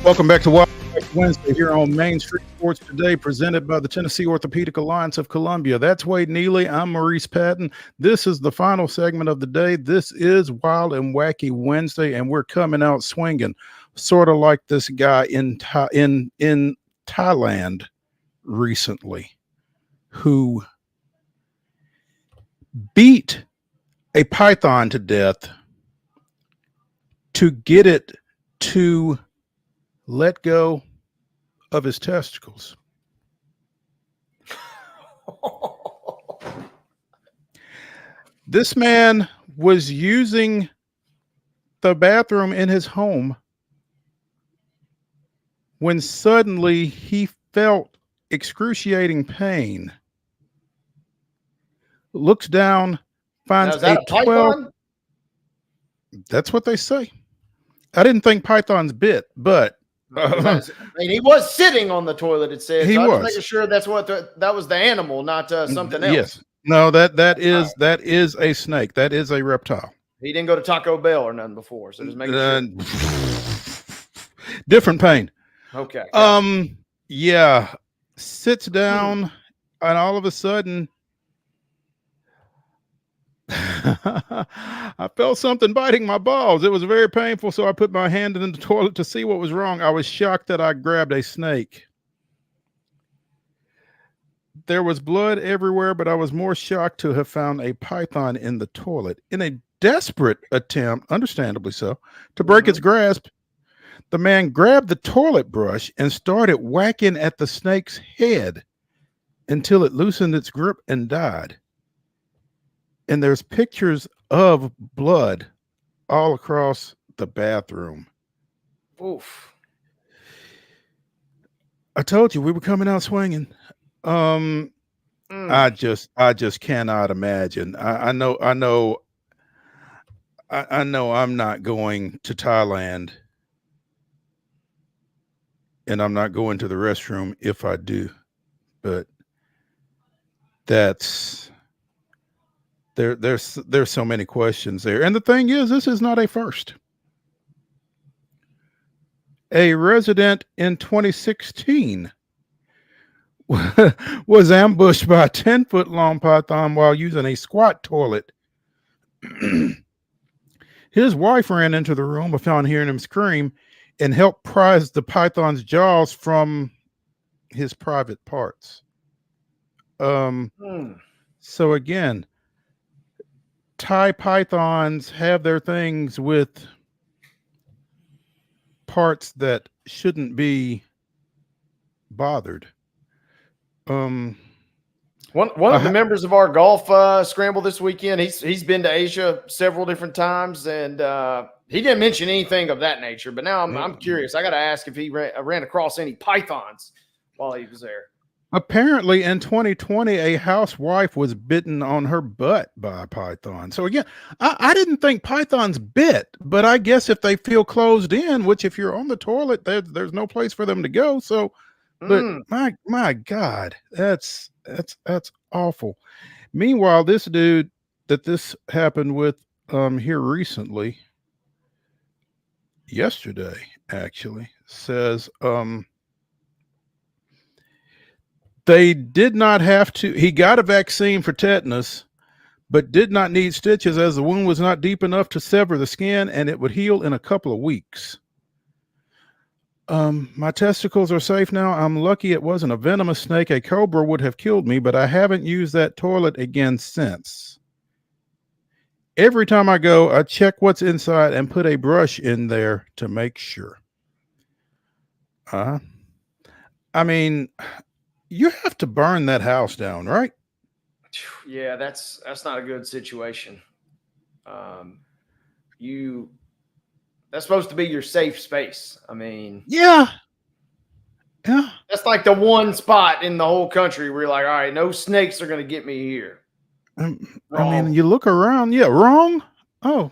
Welcome back to Wednesday here on Main Street Sports Today, presented by the Tennessee Orthopedic Alliance of Columbia. That's Wade Neely. I'm Maurice Patton. This is the final segment of the day. This is Wild and Wacky Wednesday, and we're coming out swinging, sort of like this guy in Thailand recently, who beat a python to death to get it to let go of his testicles. This man was using the bathroom in his home when suddenly he felt excruciating pain. Looks down, finds now, is that a 12. python? That's what they say. I didn't think pythons bit, but I mean, he was sitting on the toilet. It said he so. I was was making sure that's what that was the animal, not something else. Yes, no, that is a snake. That is a reptile. He didn't go to Taco Bell or nothing before, so just making sure. Different pain. Okay. Yeah, sits down, and all of a sudden, I felt something biting my balls. It was very painful, so I put my hand in the toilet to see what was wrong. I was shocked that I grabbed a snake. There was blood everywhere, but I was more shocked to have found a python in the toilet. In a desperate attempt, understandably so, to break its grasp, the man grabbed the toilet brush and started whacking at the snake's head until it loosened its grip and died. And there's pictures of blood all across the bathroom. Oof. I told you we were coming out swinging. I just cannot imagine. I know I'm not going to Thailand, and I'm not going to the restroom if I do, but there's so many questions there. And the thing is, this is not a first. A resident in 2016 was ambushed by a 10-foot long python while using a squat toilet. His wife ran into the room upon hearing him scream and helped prise the python's jaws from his private parts. So again, Thai pythons have their things with parts that shouldn't be bothered. One of the members of our golf scramble this weekend, he's been to Asia several different times, and he didn't mention anything of that nature. But now I'm curious. I got to ask if he ran across any pythons while he was there. Apparently, in 2020, a housewife was bitten on her butt by a python. So again, I didn't think pythons bit, but I guess if they feel closed in, which if you're on the toilet, there's no place for them to go. So, but my God, that's awful. Meanwhile, this dude that this happened with here recently, yesterday actually, says they did not have to. He got a vaccine for tetanus, but did not need stitches as the wound was not deep enough to sever the skin, and it would heal in a couple of weeks. My testicles are safe now. I'm lucky it wasn't a venomous snake. A cobra would have killed me, but I haven't used that toilet again since. Every time I go, I check what's inside and put a brush in there to make sure. I mean, you have to burn that house down, right? Yeah, that's not a good situation. That's supposed to be your safe space. I mean, yeah. That's like the one spot in the whole country where you're like, all right, no snakes are going to get me here. I mean, you look around. Yeah, wrong. Oh,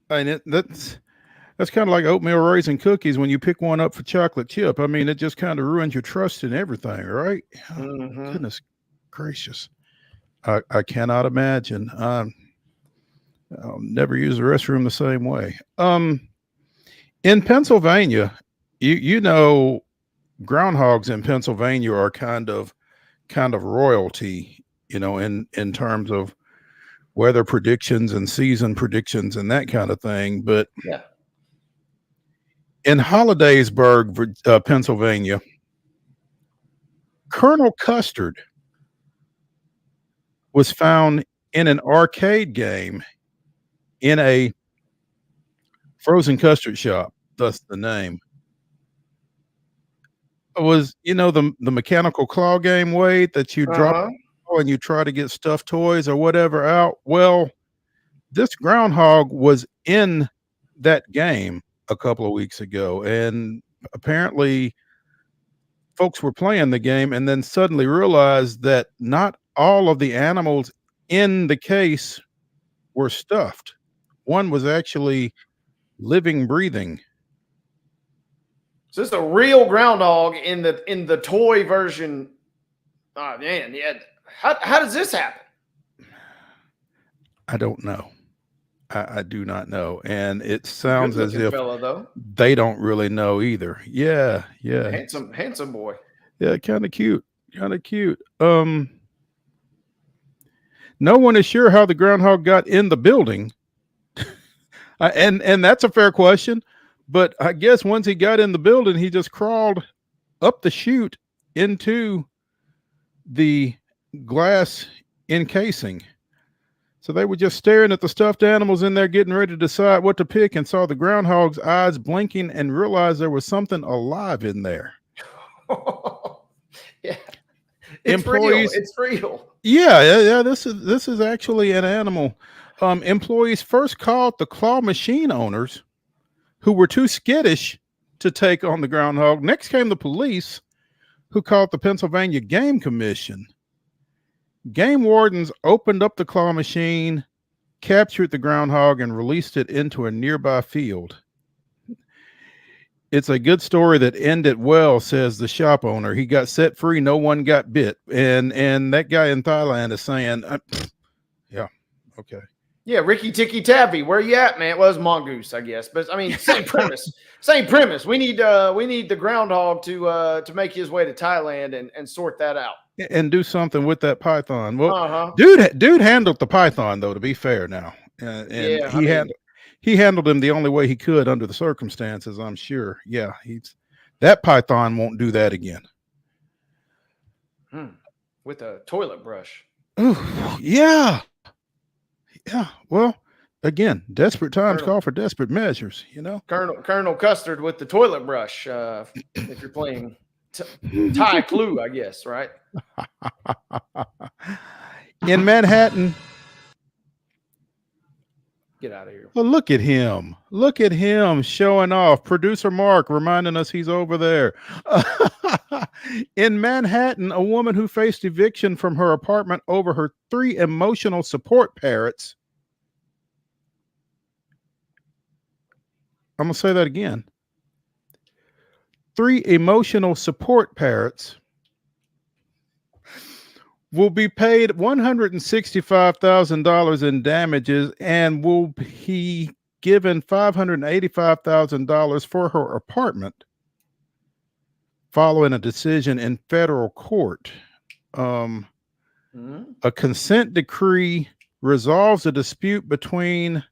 that's kind of like oatmeal raisin cookies when you pick one up for chocolate chip. I mean, it just kind of ruins your trust in everything, right? Goodness gracious. I cannot imagine. I'll never use the restroom the same way. In Pennsylvania, you know, groundhogs in Pennsylvania are kind of royalty, in terms of weather predictions and season predictions and that kind of thing. But yeah, in Hollidaysburg, Pennsylvania, Colonel Custard was found in an arcade game in a frozen custard shop, thus the name. It was, the mechanical claw game, Wade, that you drop and you try to get stuffed toys or whatever out. Well, this groundhog was in that game a couple of weeks ago, and apparently folks were playing the game and then suddenly realized that not all of the animals in the case were stuffed. One was actually living, breathing. So this is a real groundhog in the toy version. Oh man, yeah. How does this happen? I don't know. I do not know, and it sounds as if fella, though. They don't really know either. Yeah. Handsome boy. Yeah, kind of cute. No one is sure how the groundhog got in the building, and that's a fair question. But I guess once he got in the building, he just crawled up the chute into the glass encasing. So they were just staring at the stuffed animals in there, getting ready to decide what to pick, and saw the groundhog's eyes blinking and realized there was something alive in there. Yeah, it's real. It's real. Yeah. This is actually an animal. Employees first called the claw machine owners, who were too skittish to take on the groundhog. Next came the police, who called the Pennsylvania Game Commission. Game wardens opened up the claw machine, captured the groundhog, and released it into a nearby field. It's a good story that ended well, says the shop owner. He got set free. No one got bit. And that guy in Thailand is saying, yeah, okay. Yeah, Ricky Tikki Tavi, where you at, man? Well, it was Mongoose, I guess. But I mean, same premise. Same premise. We need the groundhog to make his way to Thailand and sort that out. And do something with that python. Well, dude handled the python, though, to be fair now. And he handled him the only way he could under the circumstances, I'm sure. Yeah, that python won't do that again. With a toilet brush. Ooh, yeah. Yeah. Well, again, desperate times call for desperate measures, Colonel Custard with the toilet brush, if you're playing Thai Clue, I guess, right? In Manhattan. Get out of here. Well, look at him. Look at him showing off. Producer Mark reminding us he's over there. In Manhattan, a woman who faced eviction from her apartment over her 3 emotional support parrots. I'm going to say that again. 3 emotional support parrots will be paid $165,000 in damages and will be given $585,000 for her apartment following a decision in federal court. A consent decree resolves a dispute between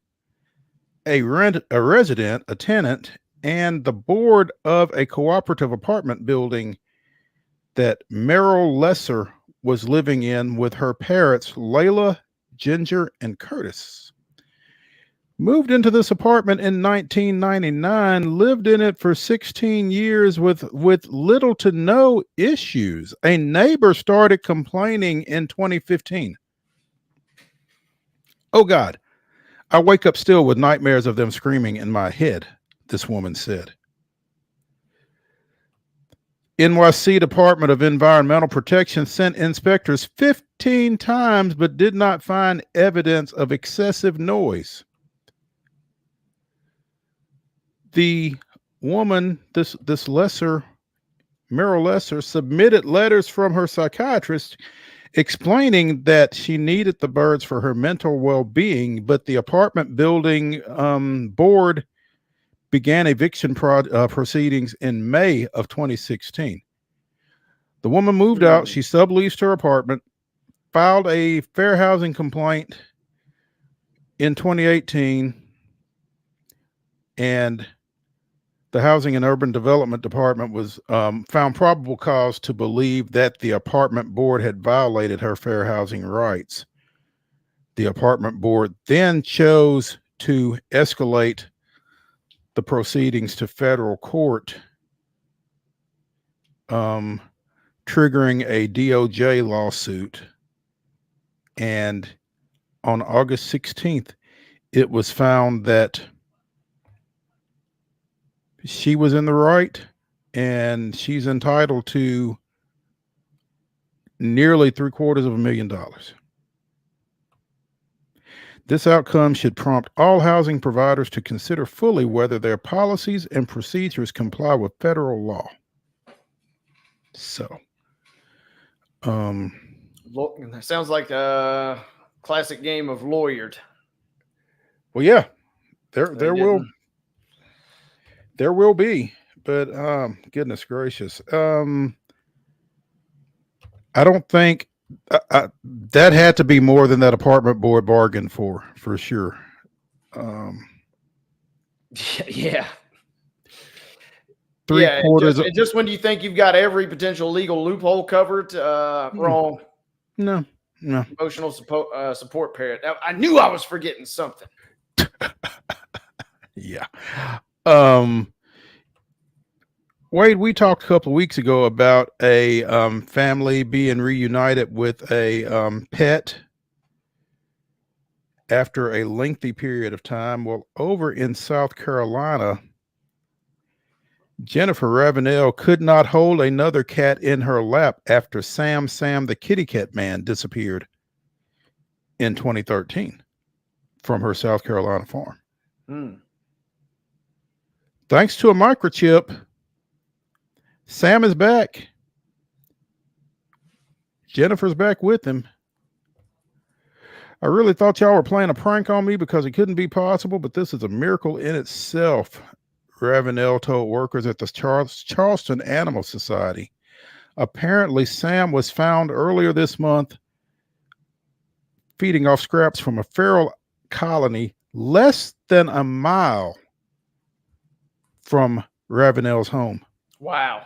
a resident, a tenant, and the board of a cooperative apartment building that Merrill Lesser was living in with her parrots, Layla, Ginger, and Curtis. Moved into this apartment in 1999, lived in it for 16 years with little to no issues. A neighbor started complaining in 2015. Oh God, I wake up still with nightmares of them screaming in my head, this woman said. NYC Department of Environmental Protection sent inspectors 15 times but did not find evidence of excessive noise. The woman, this Merrill Lesser, submitted letters from her psychiatrist explaining that she needed the birds for her mental well-being, but the apartment building board began eviction proceedings in May of 2016. The woman moved out. She subleased her apartment, filed a fair housing complaint in 2018, and the Housing and Urban Development Department was found probable cause to believe that the apartment board had violated her fair housing rights. The apartment board then chose to escalate the proceedings to federal court, triggering a DOJ lawsuit. And on August 16th, it was found that she was in the right and she's entitled to nearly $750,000. This outcome should prompt all housing providers to consider fully whether their policies and procedures comply with federal law. So, that sounds like a classic game of lawyered. Well, yeah, there will be, but goodness gracious, I don't think that had to be more than that apartment board bargained for sure. Yeah. Three-quarters. Just when you think you've got every potential legal loophole covered, wrong. No. Emotional support parent. I knew I was forgetting something. Yeah. Wade, we talked a couple of weeks ago about a family being reunited with a pet after a lengthy period of time. Well, over in South Carolina, Jennifer Ravenel could not hold another cat in her lap after Sam the kitty cat man disappeared in 2013 from her South Carolina farm. Thanks to a microchip, Sam is back. Jennifer's back with him. I really thought y'all were playing a prank on me because it couldn't be possible, but this is a miracle in itself, Ravenel told workers at the Charleston Animal Society. Apparently, Sam was found earlier this month feeding off scraps from a feral colony less than a mile from Ravenel's home. Wow.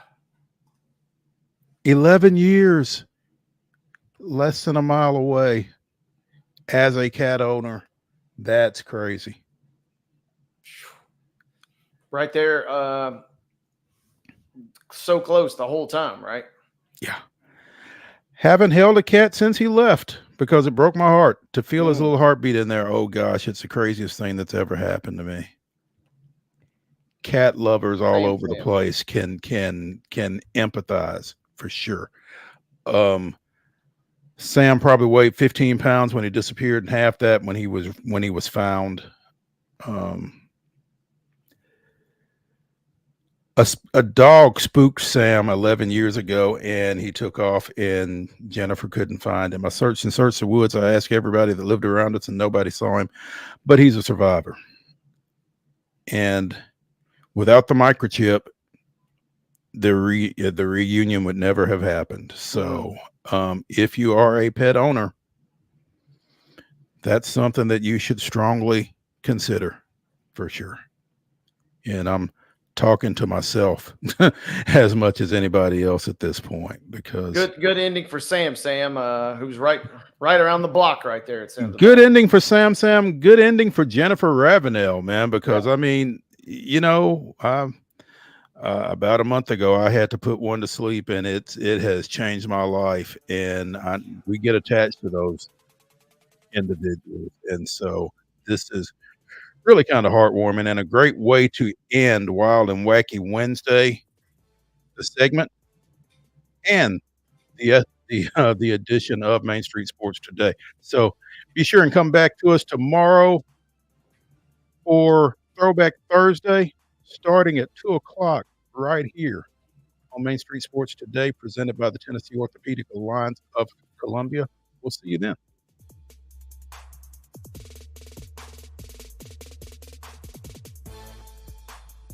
11 years, less than a mile away as a cat owner. That's crazy. Right there, so close the whole time, right? Yeah. Haven't held a cat since he left because it broke my heart to feel his little heartbeat in there. Oh gosh, it's the craziest thing that's ever happened to me. Cat lovers all over the place can empathize for sure. Sam probably weighed 15 pounds when he disappeared, and half that when he was found. A dog spooked Sam 11 years ago, and he took off, and Jennifer couldn't find him. I searched the woods. I asked everybody that lived around us, and nobody saw him, but he's a survivor. And without the microchip, the reunion would never have happened. So if you are a pet owner, that's something that you should strongly consider for sure. And I'm talking to myself as much as anybody else at this point, because good ending for Sam, who's right around the block right there. It sounds good ending for Sam, good ending for Jennifer Ravenel, man, because I mean, you know, about a month ago, I had to put one to sleep, and it has changed my life, and we get attached to those individuals, and so this is really kind of heartwarming and a great way to end Wild and Wacky Wednesday, the segment, and the edition of Main Street Sports Today. So be sure and come back to us tomorrow for Throwback Thursday, starting at 2:00 right here on Main Street Sports Today, presented by the Tennessee Orthopedic Alliance of Columbia. We'll see you then.